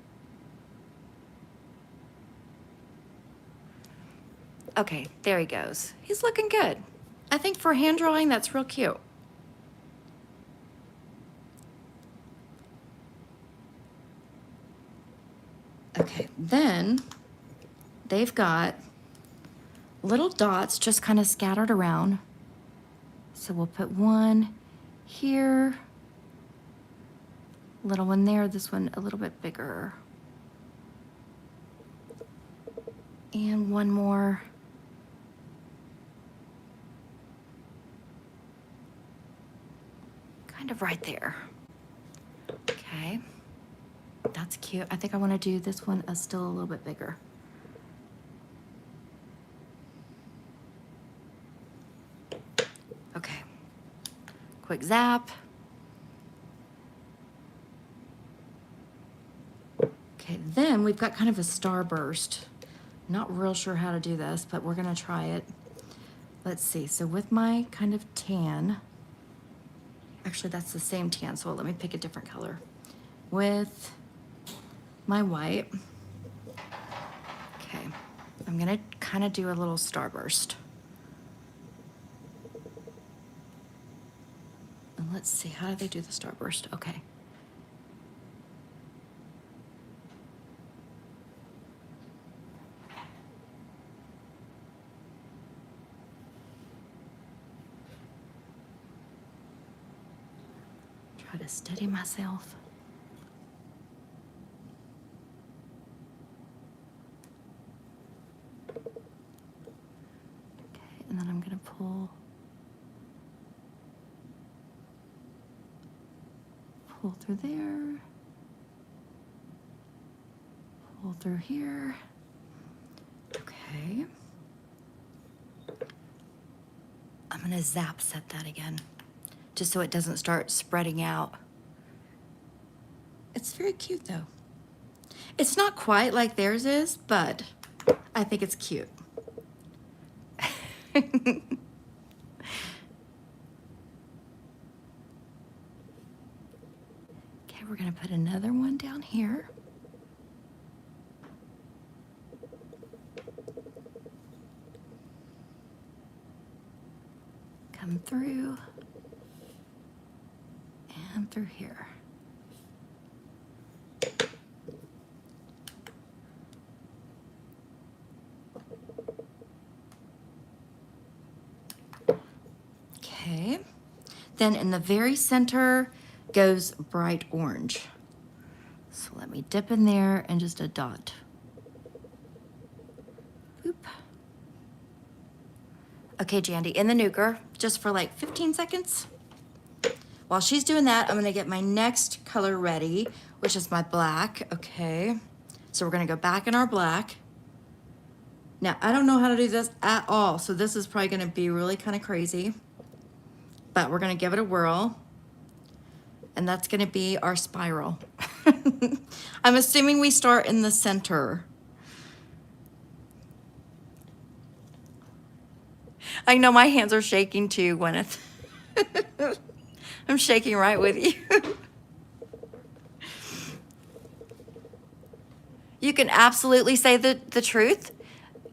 Okay, there he goes. He's looking good. I think for hand drawing, that's real cute. Okay, then they've got little dots just kind of scattered around. So we'll put one here, little one there, this one a little bit bigger. And one more. Kind of right there. Okay, that's cute. I think I want to do this one still a little bit bigger. Okay, quick zap. Okay, then we've got kind of a starburst. Not real sure how to do this, but we're gonna try it. Let's see, so with my kind of tan, actually that's the same tan, so let me pick a different color. With my white, okay, I'm gonna kind of do a little starburst. And let's see, how do they do the starburst? Okay. Try to steady myself. Okay, and then I'm gonna pull through there, pull through here. Okay. I'm gonna zap set that again, just so it doesn't start spreading out. It's very cute though. It's not quite like theirs is, but I think it's cute. Okay, we're gonna put another one down here. Come through and through here. Okay. Then in the very center goes bright orange. So let me dip in there and just a dot. Oop. Okay, Jandy, in the nuker, just for like 15 seconds. While she's doing that, I'm gonna get my next color ready, which is my black, okay? So we're gonna go back in our black. Now, I don't know how to do this at all, so this is probably gonna be really kind of crazy, but we're gonna give it a whirl, and that's gonna be our spiral. I'm assuming we start in the center. I know my hands are shaking too, Gwyneth. I'm shaking right with you. You can absolutely say the truth.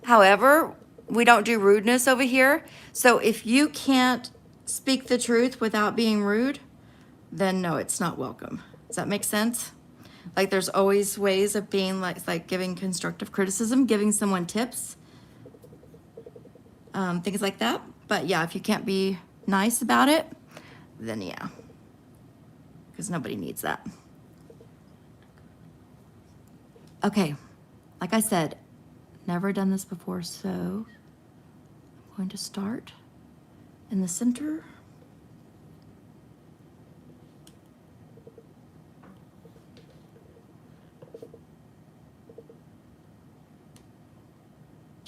However, we don't do rudeness over here. So if you can't speak the truth without being rude, then no, it's not welcome. Does that make sense? Like there's always ways of being like giving constructive criticism, giving someone tips, things like that. But yeah, if you can't be nice about it, then yeah, because nobody needs that. Okay, like I said, never done this before, so I'm going to start in the center.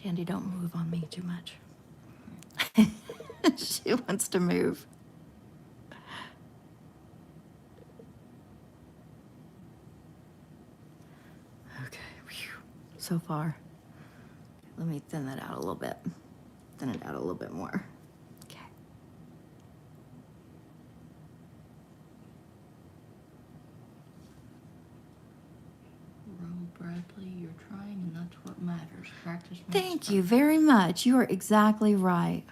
Jandy, don't move on me too much. She wants to move. Okay, whew. So far. Let me thin that out a little bit. Thin it out a little bit more. Okay. Bradley, you're trying, and that's what matters. Practice makes Thank you perfect. very much. You are exactly right.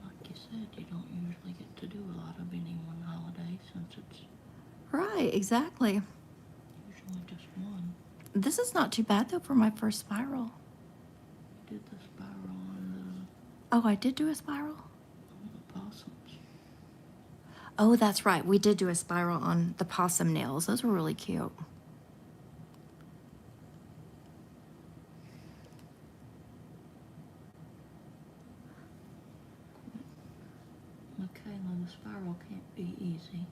Like you said, you don't usually get to do a lot of any one holiday since it's Right, exactly. usually just one. This is not too bad though for my first spiral. You did the spiral on Oh, I did do a spiral? the possums. Oh, that's right. We did do a spiral on the possum nails. Those were really cute. Michaela, the spiral can't be easy.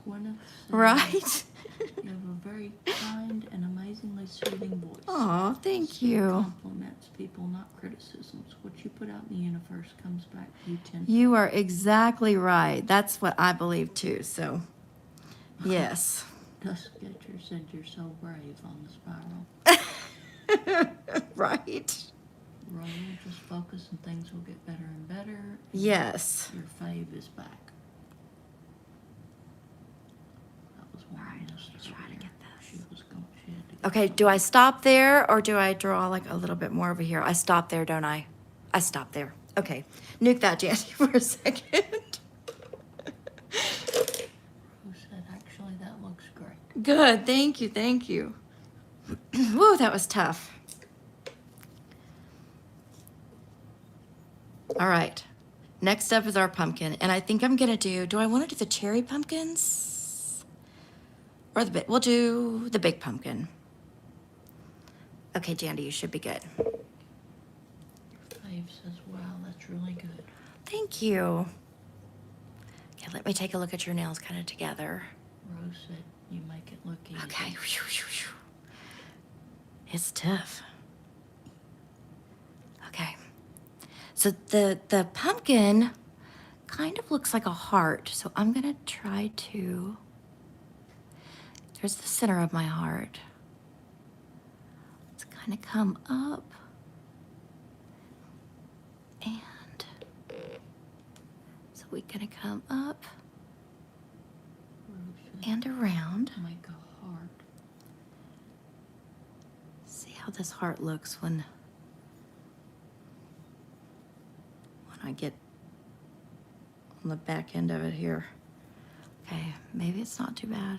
Gwyneth said, Right? you have a very kind and amazingly soothing voice. Aw, thank Speak you. compliments people, not criticisms. What you put out in the universe comes back to you tenfold. You are exactly right. That's what I believe too, so yes. Dust Sketcher said you're so brave on the spiral. Right? Roll, just focus and things will get better and better. And Yes. your fave is back. That was one All right, I missed let me try to earlier. get this. She had to get Okay, do I stop there or do I draw like a little bit more over here? I stop there, don't I? I stop there. Okay, nuke that, Jandy, for a second. Who said, actually, that looks great. Good, thank you, thank you. Whoa, that was tough. All right, next up is our pumpkin. And I think I'm gonna do I wanna do the cherry pumpkins? Or the big, we'll do the big pumpkin. Okay, Jandy, you should be good. Your fave says, wow, that's really good. Thank you. Okay, let me take a look at your nails kind of together. Rose said, you make it look easy. Okay. It's tough. Okay. So the pumpkin kind of looks like a heart. So I'm gonna try to, there's the center of my heart. Let's kind of come up. And so we're gonna come up Rose said, and around. make a heart. See how this heart looks when I get on the back end of it here. Okay, maybe it's not too bad.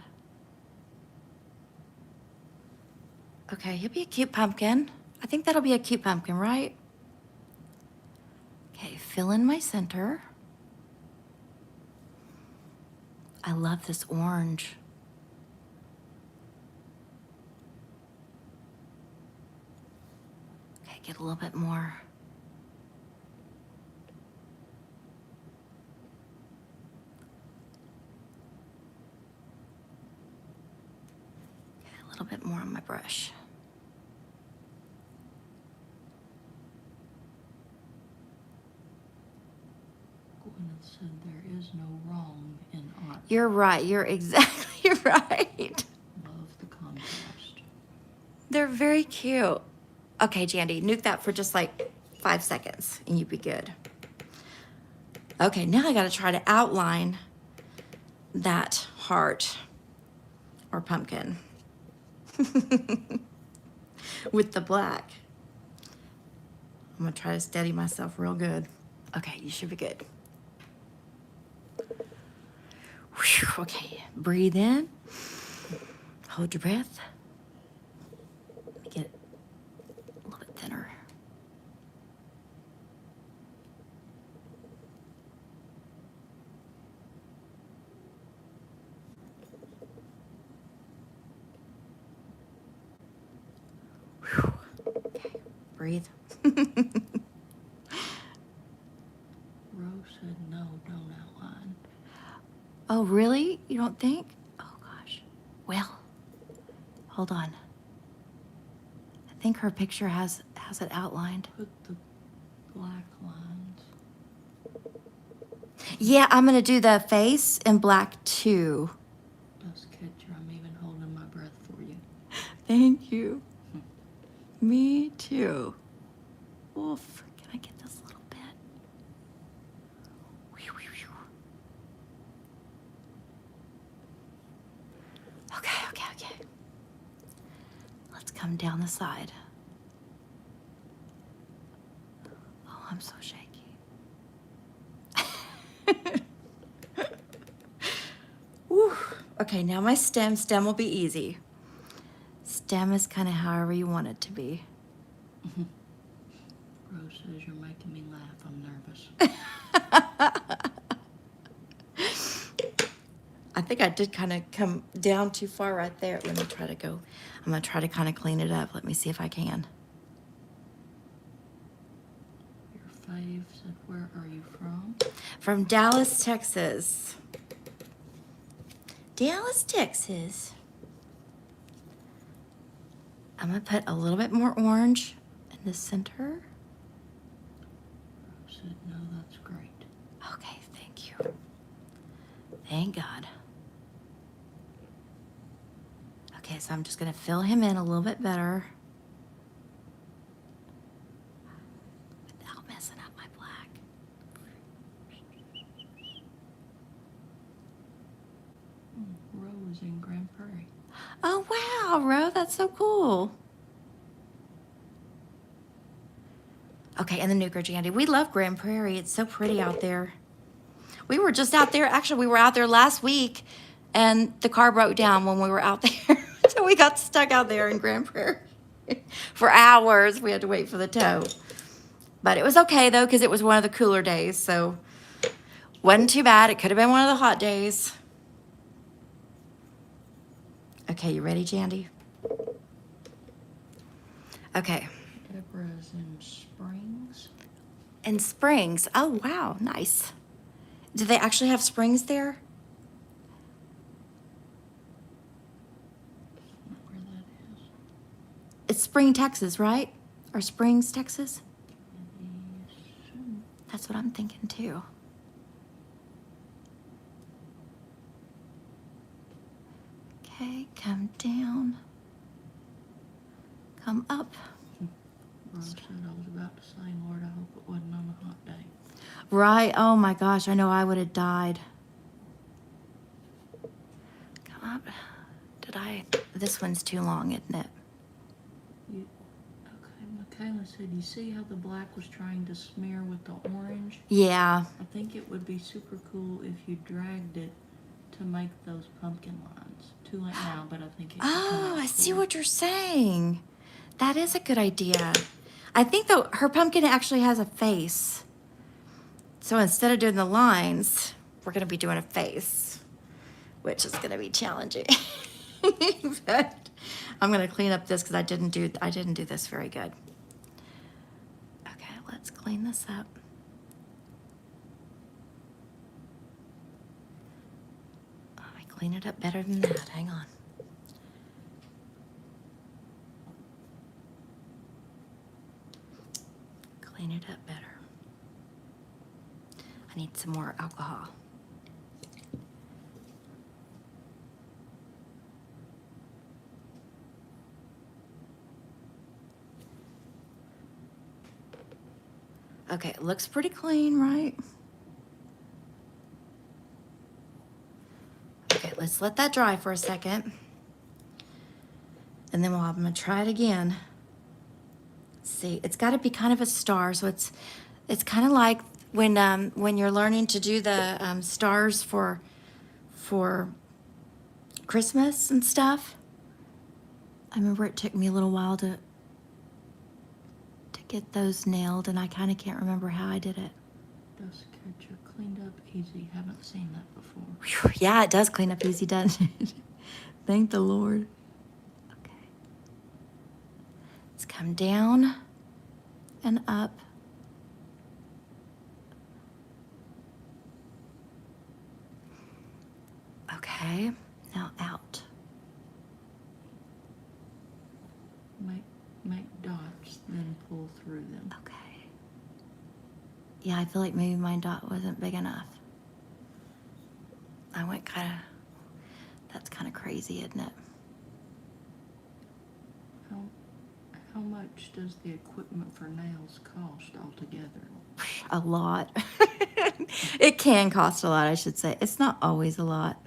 Okay, he'll be a cute pumpkin. I think that'll be a cute pumpkin, right? Okay, fill in my center. I love this orange. Okay, get a little bit more. Okay, a little bit more on my brush. Gwyneth said there is no wrong in art. You're right. You're exactly right. Love the contrast. They're very cute. Okay, Jandy, nuke that for just like 5 seconds and you'd be good. Okay, now I gotta try to outline that heart or pumpkin with the black. I'm gonna try to steady myself real good. Okay, you should be good. Whew, okay, breathe in, hold your breath. Let me get it a little bit thinner. Whew. Okay, breathe. Rose said no, don't outline. Oh, really? You don't think? Oh, gosh. Well, hold on. I think her picture has it outlined. Put the black lines. Yeah, I'm going to do the face in black, too. Best catcher, I'm even holding my breath for you. Thank you. Me, too. Oof. Can I get this little bit? Whew, whew, whew. Okay, okay, okay. Let's come down the side. Oh, I'm so shaky. Whew. Okay, now my stem. Stem will be easy. Stem is kind of however you want it to be. Rose says you're making me laugh. I'm nervous. I think I did kind of come down too far right there. Let me try to go. I'm going to try to kind of clean it up. Let me see if I can. Your fave said, where are you from? From Dallas, Texas. Dallas, Texas. I'm going to put a little bit more orange in the center. Rose said, no, that's great. Okay, thank you. Thank God. Okay, so I'm just going to fill him in a little bit better without messing up my black. Rose in Grand Prairie. Oh, wow, Ro, that's so cool. Okay, and the nuker, Jandy. We love Grand Prairie. It's so pretty out there. We were just out there. Actually, we were out there last week, and the car broke down when we were out there. So we got stuck out there in Grand Prairie for hours. We had to wait for the tow. But it was okay, though, because it was one of the cooler days. So wasn't too bad. It could have been one of the hot days. Okay, you ready, Jandy? Okay. Deborah's in Springs. In Springs. Oh, wow, nice. Do they actually have springs there? Not where that is. It's Spring, Texas, right? Or Springs, Texas? Soon. That's what I'm thinking, too. Okay, come down. Come up. Rose said I was about to say, Lord, I hope it wasn't on a hot day. Right. Oh, my gosh. I know I would have died. Come up. Did I? This one's too long, isn't it? Okay, Michaela said, you see how the black was trying to smear with the orange? Yeah. I think it would be super cool if you dragged it to make those pumpkin lines. Too late now, but I think it could come Oh, out I see cool. what you're saying. That is a good idea. I think, though, her pumpkin actually has a face. So instead of doing the lines, we're gonna be doing a face, which is gonna be challenging. But I'm gonna clean up this because I didn't do this very good. Okay, let's clean this up. Oh, I clean it up better than that. Hang on. Clean it up better. I need some more alcohol. Okay, it looks pretty clean, right? Okay, let's let that dry for a second. And then I'm gonna try it again. See, it's gotta be kind of a star, so it's kind of like when you're learning to do the stars for Christmas and stuff. I remember it took me a little while to get those nailed, and I kind of can't remember how I did it. Does get you cleaned up easy. Haven't seen that before. Whew, yeah, it does clean up easy, doesn't it? Thank the Lord. Okay. Let's come down and up. Okay, now out. Make dots, then pull through them. Okay. Yeah, I feel like maybe my dot wasn't big enough. I went that's kind of crazy, isn't it? How much does the equipment for nails cost altogether? A lot. It can cost a lot, I should say. It's not always a lot.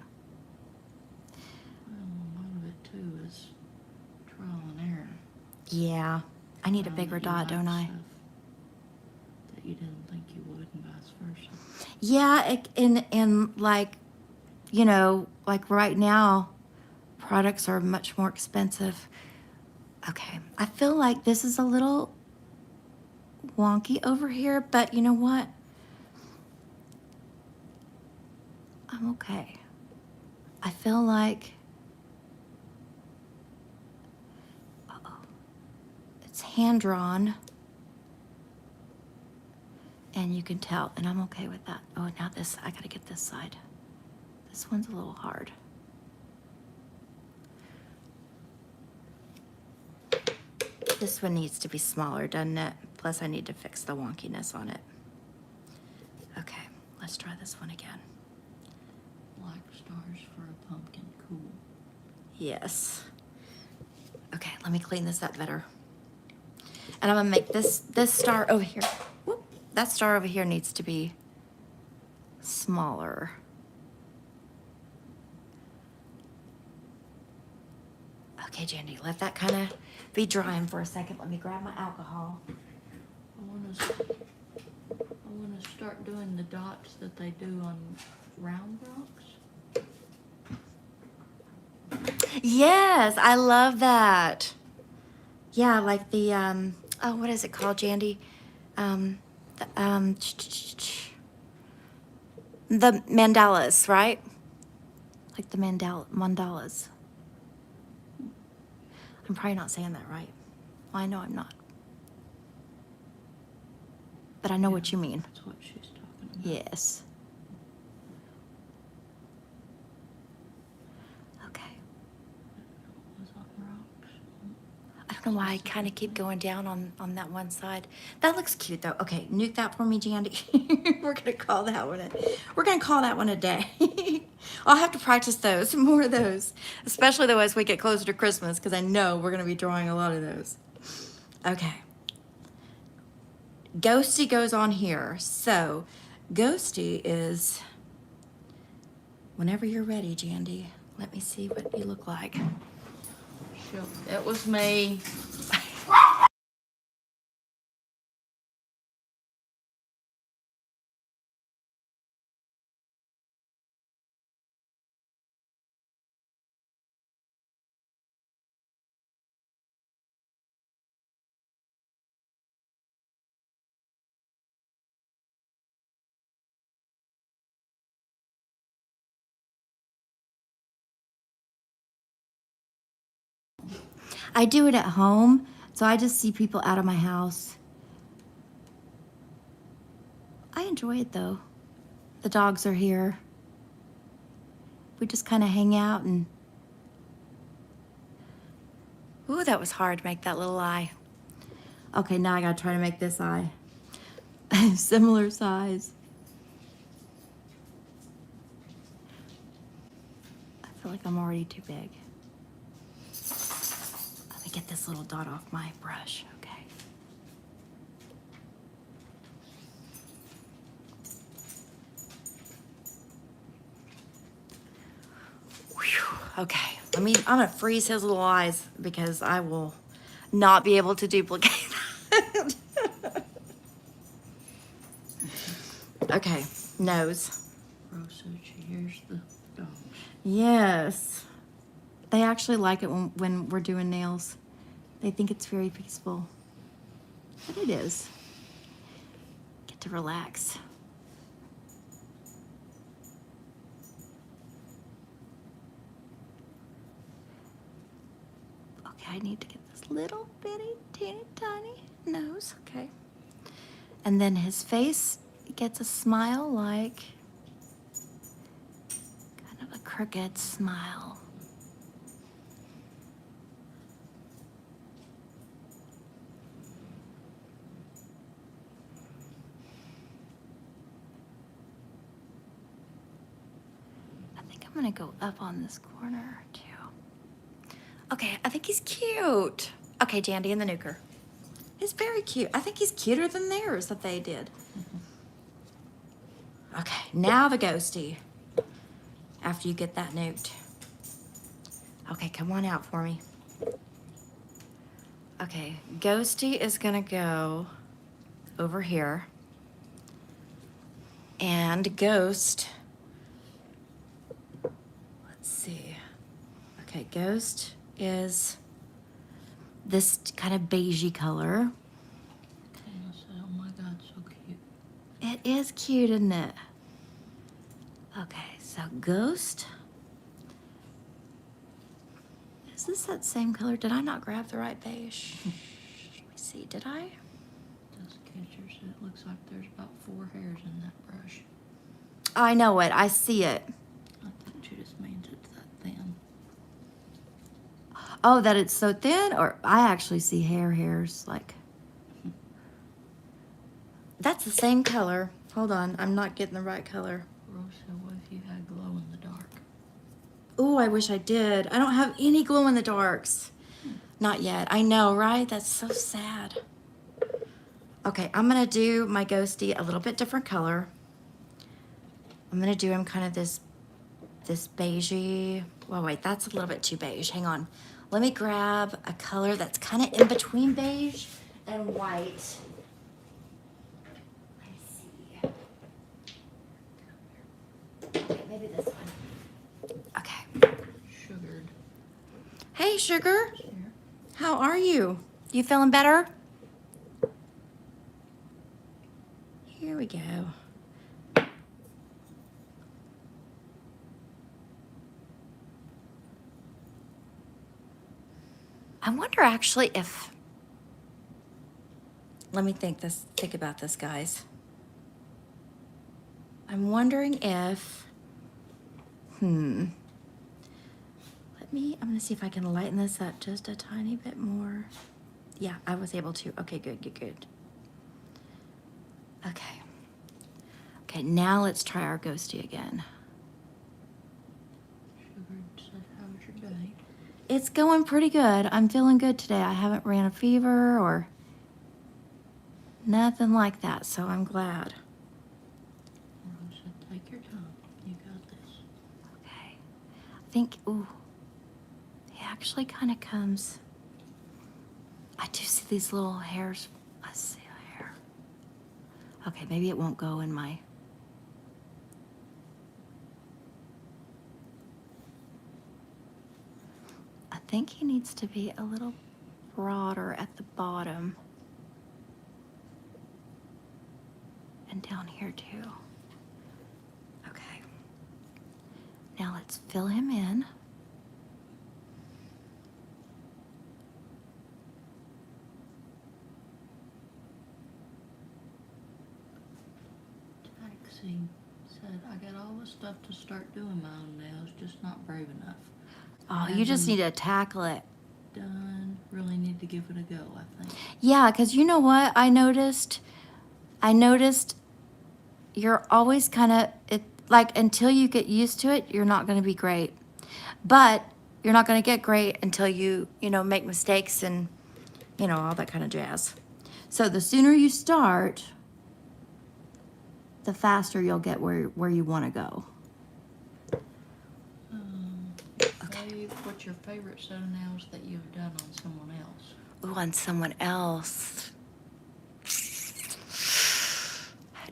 Well, a lot of it too is trial and error. Yeah. I need a Found bigger that you dot, like don't I? stuff that you didn't think you would, and vice versa. Yeah, and like, you know, like right now, products are much more expensive. Okay, I feel like this is a little wonky over here, but you know what? I'm okay. I feel like, uh-oh, it's hand-drawn, and you can tell, and I'm okay with that. Oh, now this, I gotta get this side. This one's a little hard. This one needs to be smaller, doesn't it? Plus, I need to fix the wonkiness on it. Okay, let's try this one again. Black stars for a pumpkin, cool. Yes. Okay, let me clean this up better. And I'm gonna make this star over here. Whoop, that star over here needs to be smaller. Okay, Jandy, let that kind of be drying for a second. Let me grab my alcohol. I wanna start doing the dots that they do on round rocks. Yes, I love that. Yeah, like the oh, what is it called, Jandy? The, the mandalas, right? Like the mandalas. I'm probably not saying that right. Well, I know I'm not. But I know what you mean. That's what she's talking about. Yes. Okay. Was on rocks. I don't know why I kind of keep going down on that one side. That looks cute though. Okay, nuke that for me, Jandy. We're gonna call that one we're gonna call that one a day. I'll have to practice those, more of those. Especially though as we get closer to Christmas, because I know we're gonna be drawing a lot of those. Okay. Ghosty goes on here. So Ghosty is, whenever you're ready, Jandy, let me see what you look like. Sure. It was me. I do it at home, so I just see people out of my house. I enjoy it though. The dogs are here. We just kind of hang out and... Ooh, that was hard to make that little eye. Okay, now I gotta try to make this eye. Similar size. I feel like I'm already too big. Let me get this little dot off my brush, okay. Whew, okay, I'm gonna freeze his little eyes because I will not be able to duplicate that. Okay, nose. Rosa, here's the dogs. Yes. They actually like it when we're doing nails. They think it's very peaceful. But it is. Get to relax. Okay, I need to get this little bitty, teeny tiny nose. Okay. And then his face gets a smile like kind of a crooked smile. I think I'm gonna go up on this corner too. Okay, I think he's cute. Okay, Jandy and the Nuker. He's very cute. I think he's cuter than theirs that they did. Okay, now the ghosty. After you get that nuked. Okay, come on out for me. Okay, ghosty is gonna go over here. And ghost, let's see. Okay, ghost is this kind of beigey color. Oh my God, so cute. It is cute, isn't it? Okay, so ghost. Is this that same color? Did I not grab the right beige? Let me see, did I? Those catchers, it looks like there's about 4 hairs in that brush. I know it, I see it. I think she just means it's that thin. Oh, that it's so thin? Or I actually see hairs, like. That's the same color. Hold on, I'm not getting the right color. Rosa, what if you had glow in the dark? Oh, I wish I did. I don't have any glow in the darks. Not yet. I know, right? That's so sad. Okay, I'm gonna do my ghosty a little bit different color. I'm gonna do him kind of this beigey. Well, wait, that's a little bit too beige. Hang on. Let me grab a color that's kind of in between beige and white. Let's see. Okay, maybe this one. Okay. Sugared. Hey, sugar. Here. How are you? You feeling better? Here we go. I wonder actually if, let me think about this, guys. I'm wondering if, I'm gonna see if I can lighten this up just a tiny bit more. Yeah, I was able to. Okay, good. Okay. Okay, now let's try our ghosty again. Sugared said, how's your day? It's going pretty good. I'm feeling good today. I haven't ran a fever or nothing like that, so I'm glad. Rosa, take your time. You got this. Okay. I think, ooh, he actually kind of comes. I do see these little hairs. I see a hair. Okay, maybe it won't go in my. I think he needs to be a little broader at the bottom. And down here too. Okay. Now let's fill him in. Casey said, I got all the stuff to start doing my own nails, just not brave enough. Oh, you just Hasn't need to tackle it. done. Really need to give it a go, I think. Yeah, because you know what I noticed? I noticed you're always kind of, like, until you get used to it, you're not going to be great. But you're not going to get great until you know, make mistakes and, you know, all that kind of jazz. So the sooner you start, the faster you'll get where you want to go. What's your favorite set of nails that you've done on someone else? Ooh, on someone else.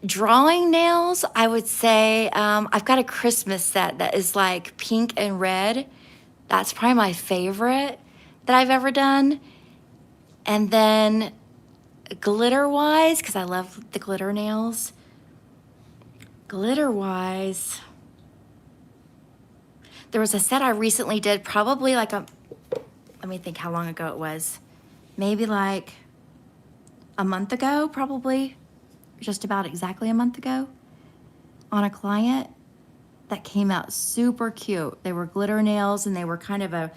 Drawing nails, I would say, I've got a Christmas set that is like pink and red. That's probably my favorite that I've ever done. And then glitter-wise, because I love the glitter nails. Glitter-wise, there was a set I recently did, probably like let me think how long ago it was. Maybe like a month ago, probably. Just about exactly a month ago, on a client that came out super cute. They were glitter nails, and they were kind of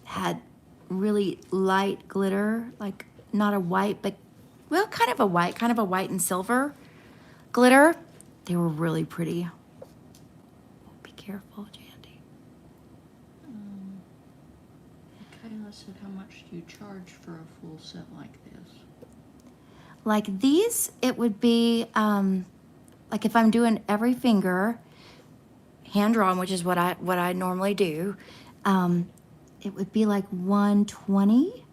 had really light glitter, like not a white, but well, kind of a white and silver glitter. They were really pretty. Be careful, Jandy. Kayla said, how much do you charge for a full set like this? Like these, it would be, like if I'm doing every finger, hand drawn, which is what I normally do, it would be like $120.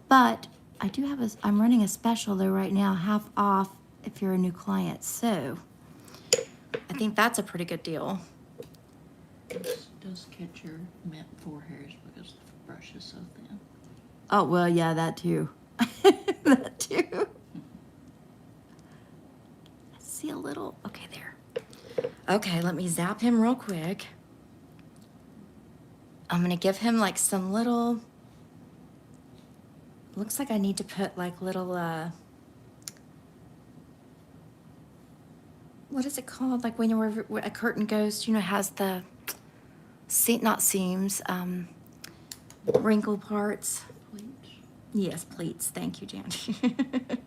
But I do have I'm running a special though right now, half off if you're a new client. So I think that's a pretty good deal. This does catch your mint forehairs because the brush is so thin. Oh, well, yeah, that too. That too. See a little, okay, there. Okay, let me zap him real quick. I'm gonna give him like some little, looks like I need to put like little, what is it called? Like when a curtain goes, you know, has the, not seams, wrinkle parts. Pleats. Yes, pleats. Thank you, Jandy.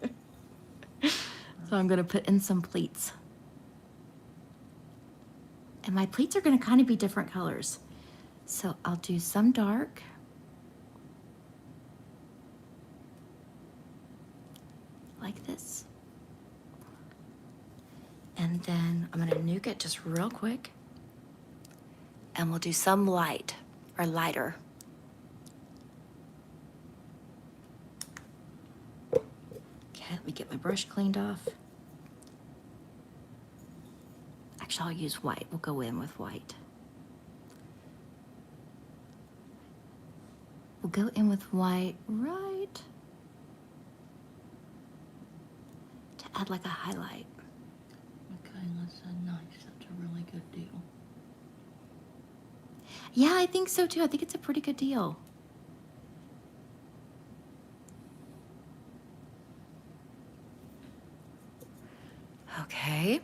So I'm gonna put in some pleats. And my pleats are gonna kind of be different colors. So I'll do some dark. Like this. And then I'm gonna nuke it just real quick. And we'll do some light, or lighter. Okay, let me get my brush cleaned off. Actually, I'll use white. We'll go in with white. We'll go in with white right to add like a highlight. Kayla said, nice. That's a really good deal. Yeah, I think so too. I think it's a pretty good deal. Okay.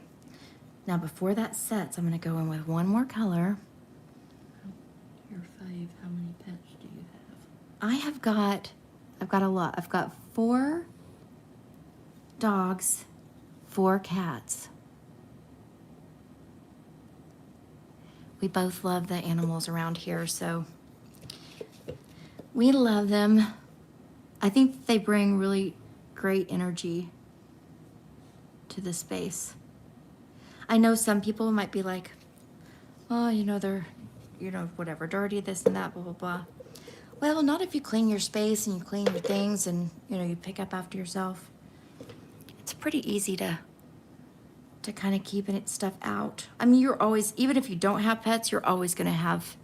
Now before that sets, I'm gonna go in with one more color. Your fave, how many pets do you have? I've got a lot. I've got 4 dogs, 4 cats. We both love the animals around here, so we love them. I think they bring really great energy to the space. I know some people might be like, oh, you know, they're, you know, whatever, dirty, this and that, blah, blah, blah. Well, not if you clean your space and you clean your things and, you know, you pick up after yourself. It's pretty easy to kind of keep it stuff out. I mean, you're always, even if you don't have pets, you're always going to have.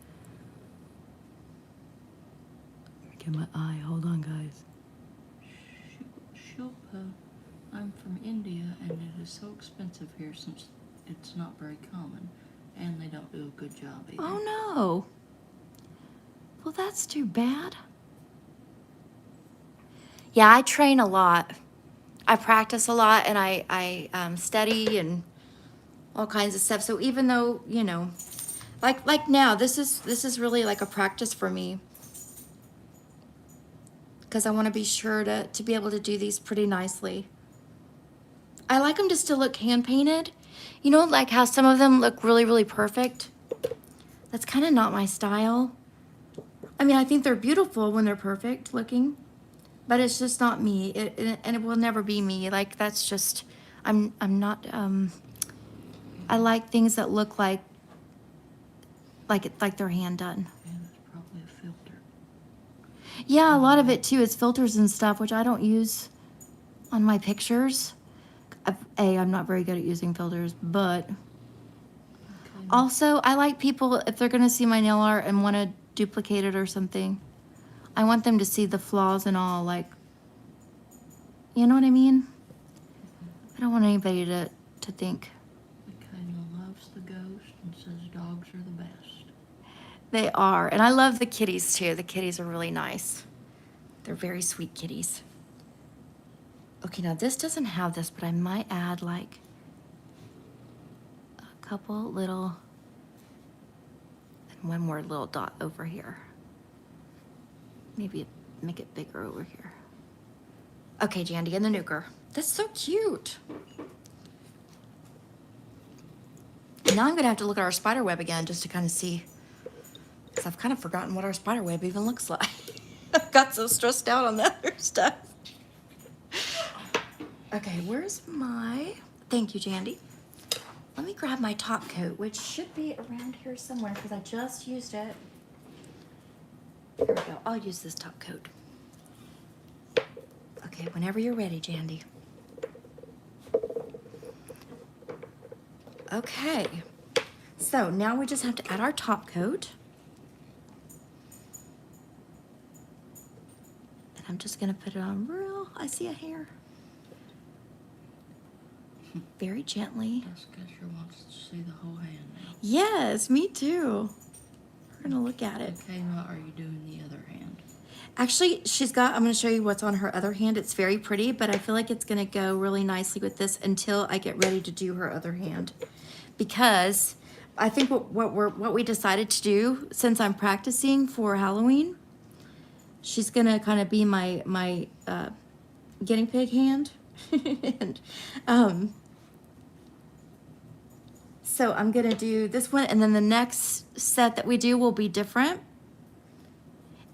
Let me get my eye. Hold on, guys. Shilpa, I'm from India and it is so expensive here since it's not very common and they don't do a good job either. Oh, no. Well, that's too bad. Yeah, I train a lot. I practice a lot and I study and all kinds of stuff. So even though, you know, like now, this is really like a practice for me, because I want to be sure to be able to do these pretty nicely. I like them to still look hand painted. You know, like how some of them look really, really perfect. That's kind of not my style. I mean, I think they're beautiful when they're perfect looking, but it's just not me. And it will never be me. Like that's just, I'm not. I like things that look like they're hand done. Yeah, that's probably a filter. Yeah, a lot of it too is filters and stuff, which I don't use on my pictures. I'm not very good at using filters, but Okay. also I like people, if they're going to see my nail art and want to duplicate it or something, I want them to see the flaws and all, like, you know what I mean? I don't want anybody to think. Michaela loves the ghost and says dogs are the best. They are. And I love the kitties too. The kitties are really nice. They're very sweet kitties. Okay, now this doesn't have this, but I might add like a couple little, and one more little dot over here. Maybe make it bigger over here. Okay, Jandy and the nuker. That's so cute. Now I'm gonna have to look at our spider web again just to kind of see, because I've kind of forgotten what our spider web even looks like. I've got so stressed out on the other stuff. Okay, where's my, thank you, Jandy. Let me grab my top coat, which should be around here somewhere because I just used it. Here we go, I'll use this top coat. Okay, whenever you're ready, Jandy. Okay, so now we just have to add our top coat. And I'm just gonna put it on real, I see a hair. Very gently. This Sketcher wants to see the whole hand now. Yes, me too. We're gonna look at it. Okay, what are you doing the other hand? Actually, I'm gonna show you what's on her other hand. It's very pretty, but I feel like it's gonna go really nicely with this until I get ready to do her other hand. Because I think what we decided to do, since I'm practicing for Halloween, she's gonna kind of be my guinea pig hand. And so I'm gonna do this one, and then the next set that we do will be different,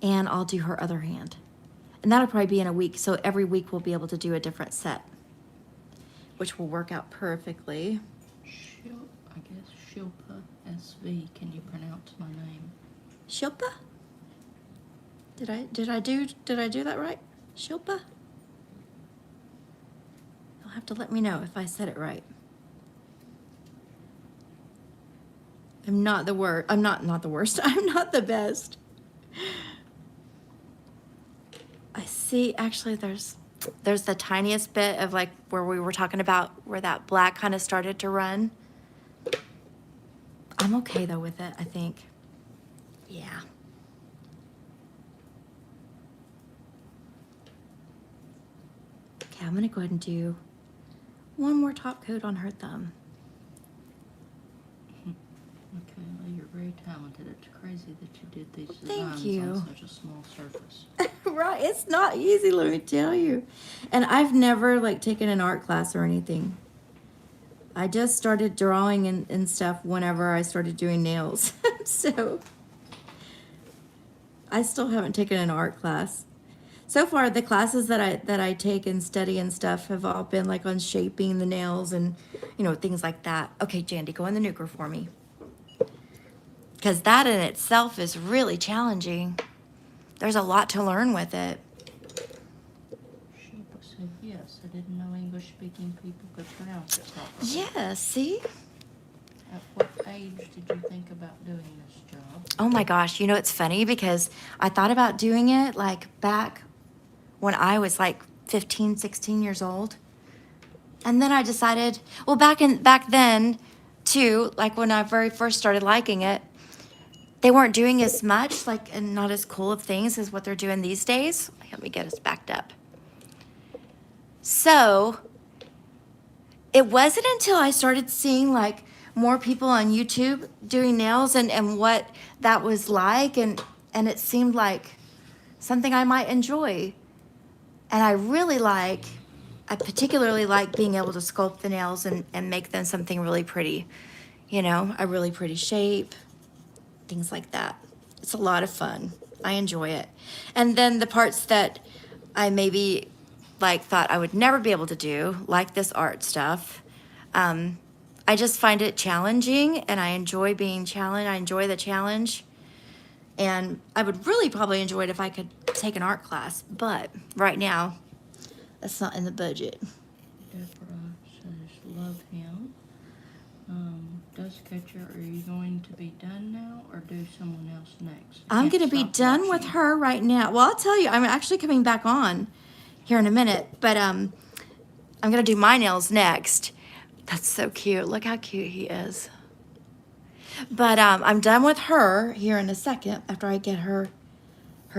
and I'll do her other hand, and that'll probably be in a week. So every week we'll be able to do a different set, which will work out perfectly. I guess Shilpa SV. Can you pronounce my name? Shilpa? Did I do that right? Shilpa? You'll have to let me know if I said it right. I'm not the worst. I'm not the worst. I'm not the best. I see, actually there's the tiniest bit of like where we were talking about where that black kind of started to run. I'm okay though with it, I think. Yeah. Okay, I'm gonna go ahead and do one more top coat on her thumb. Okay, well, you're very talented. It's crazy that you did these Thank designs you. on such a small surface. Right, it's not easy, let me tell you. And I've never like taken an art class or anything. I just started drawing and stuff whenever I started doing nails. So I still haven't taken an art class. So far, the classes that I take and study and stuff have all been like on shaping the nails and, you know, things like that. Okay, Jandy, go in the nuker for me. Because that in itself is really challenging. There's a lot to learn with it. Shilpa said yes. I didn't know English-speaking people could pronounce it properly. Yeah, see? At what age did you think about doing this job? Oh my gosh, you know, it's funny because I thought about doing it like back when I was like 15, 16 years old. And then I decided, well, back then too, like when I very first started liking it, they weren't doing as much, like, and not as cool of things as what they're doing these days. Let me get us backed up. So it wasn't until I started seeing like more people on YouTube doing nails and what that was like, and it seemed like something I might enjoy. And I particularly like being able to sculpt the nails and make them something really pretty, you know, a really pretty shape, things like that. It's a lot of fun. I enjoy it. And then the parts that I maybe like thought I would never be able to do, like this art stuff, I just find it challenging, and I enjoy being challenged. I enjoy the challenge. And I would really probably enjoy it if I could take an art class, but right now, that's not in the budget. Deborah says, love him. Dust Catcher, are you going to be done now or do someone else next? I'm Can't gonna be stop done with watching. her right now. Well, I'll tell you, I'm actually coming back on here in a minute, but I'm gonna do my nails next. That's so cute. Look how cute he is. But I'm done with her here in a second after I get her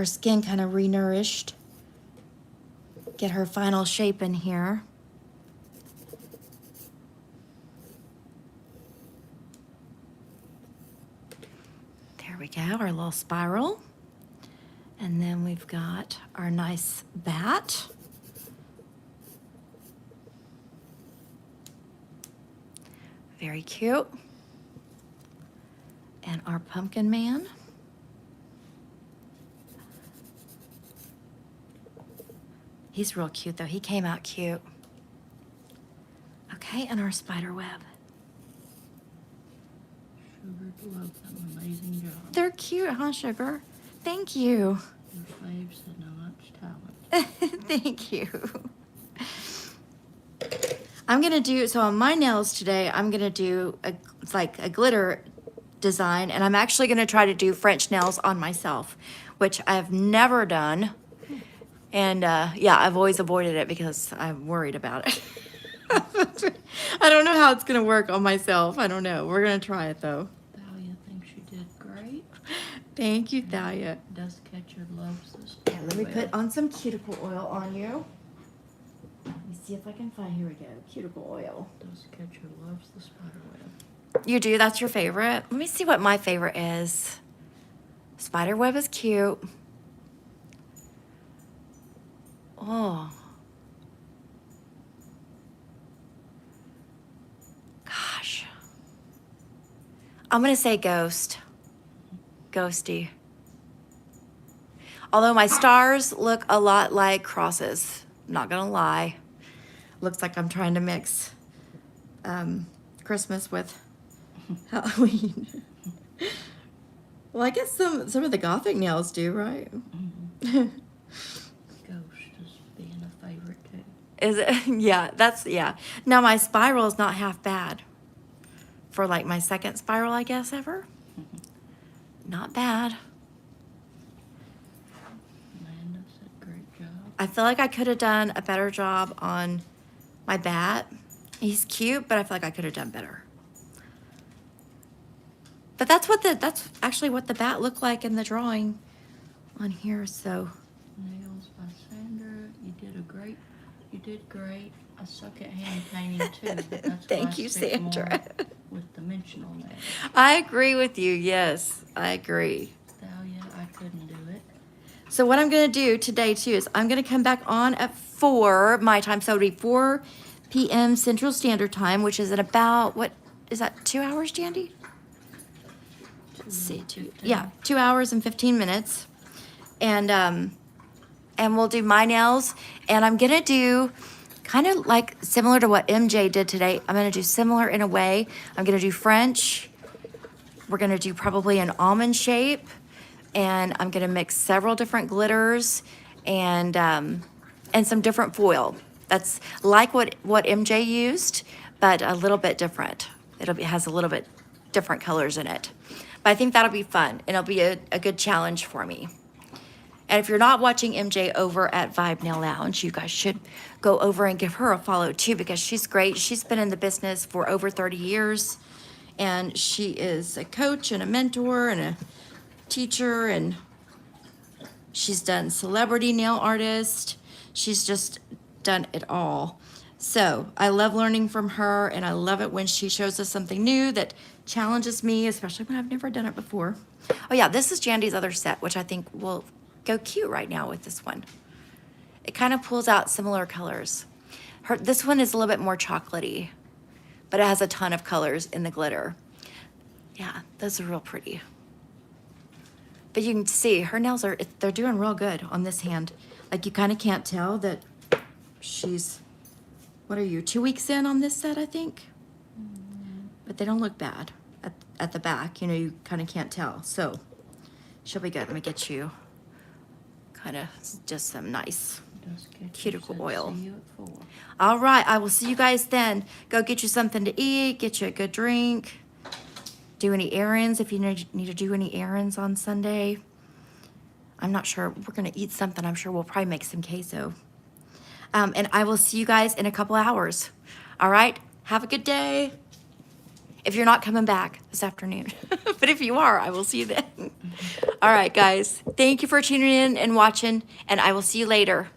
skin kind of renourished. Get her final shape in here. There we go, our little spiral. And then we've got our nice bat. Very cute. And our pumpkin man. He's real cute though. He came out cute. Okay, and our spider web. Sugar loves an amazing job. They're cute, huh, Sugar? Thank you. Your fave said no much talent. Thank you. I'm gonna do, so on my nails today, I'm gonna do it's like a glitter design, and I'm actually gonna try to do French nails on myself, which I've never done. And yeah, I've always avoided it because I'm worried about it. I don't know how it's gonna work on myself. I don't know. We're gonna try it though. Thalia thinks you did great. Thank you, Thalia. Dust Catcher loves this. Yeah, let me put on some cuticle oil on you. Let me see if I can find, here we go, cuticle oil. Dust Catcher loves the spider web. You do? That's your favorite? Let me see what my favorite is. Spider web is cute. Oh. Gosh. I'm going to say ghost. Ghosty. Although my stars look a lot like crosses. Not going to lie. Looks like I'm trying to mix Christmas with Halloween. Well, I guess some of the Gothic nails do, right? Ghost is being a favorite too. Is it? Yeah, yeah. Now my spiral is not half bad. For like my second spiral, I guess, ever. Not bad. Amanda said great job. I feel like I could have done a better job on my bat. He's cute, but I feel like I could have done better. But that's actually what the bat looked like in the drawing on here, so. Nails by Sandra. You did great. I suck at hand painting too. But that's Thank why I you, stick Sandra. more with dimensional nails. I agree with you, yes, I agree. Thalia, I couldn't do it. So what I'm gonna do today too is I'm gonna come back on at 4 my time, so it'll be 4 p.m. Central Standard Time, which is in about, what is that, 2 hours, Jandy? Let's see, 2 hours and 15 minutes. And we'll do my nails, and I'm gonna do kind of like similar to what MJ did today. I'm gonna do similar in a way. I'm gonna do French. We're gonna do probably an almond shape, and I'm gonna mix several different glitters and some different foil. That's like what MJ used, but a little bit different. It has a little bit different colors in it. But I think that'll be fun, and it'll be a good challenge for me. And if you're not watching MJ over at Vibe Nail Lounge, you guys should go over and give her a follow too, because she's great. She's been in the business for over 30 years, and she is a coach and a mentor and a teacher, and she's done celebrity nail artist. She's just done it all. So I love learning from her, and I love it when she shows us something new that challenges me, especially when I've never done it before. Oh yeah, this is Jandy's other set, which I think will go cute right now with this one. It kind of pulls out similar colors. This one is a little bit more chocolatey, but it has a ton of colors in the glitter. Yeah, those are real pretty. But you can see her nails they're doing real good on this hand. Like you kind of can't tell that she's, what are you, 2 weeks in on this set, I think? But they don't look bad at the back. You know, you kind of can't tell. So she'll be good. Let me get you kind of just some nice cuticle oil. See you at 4. All right, I will see you guys then. Go get you something to eat, get you a good drink, do any errands if you need to do any errands on Sunday. I'm not sure. We're going to eat something. I'm sure we'll probably make some queso. And I will see you guys in a couple hours. All right, have a good day. If you're not coming back this afternoon. But if you are, I will see you then. All right, guys. Thank you for tuning in and watching, and I will see you later.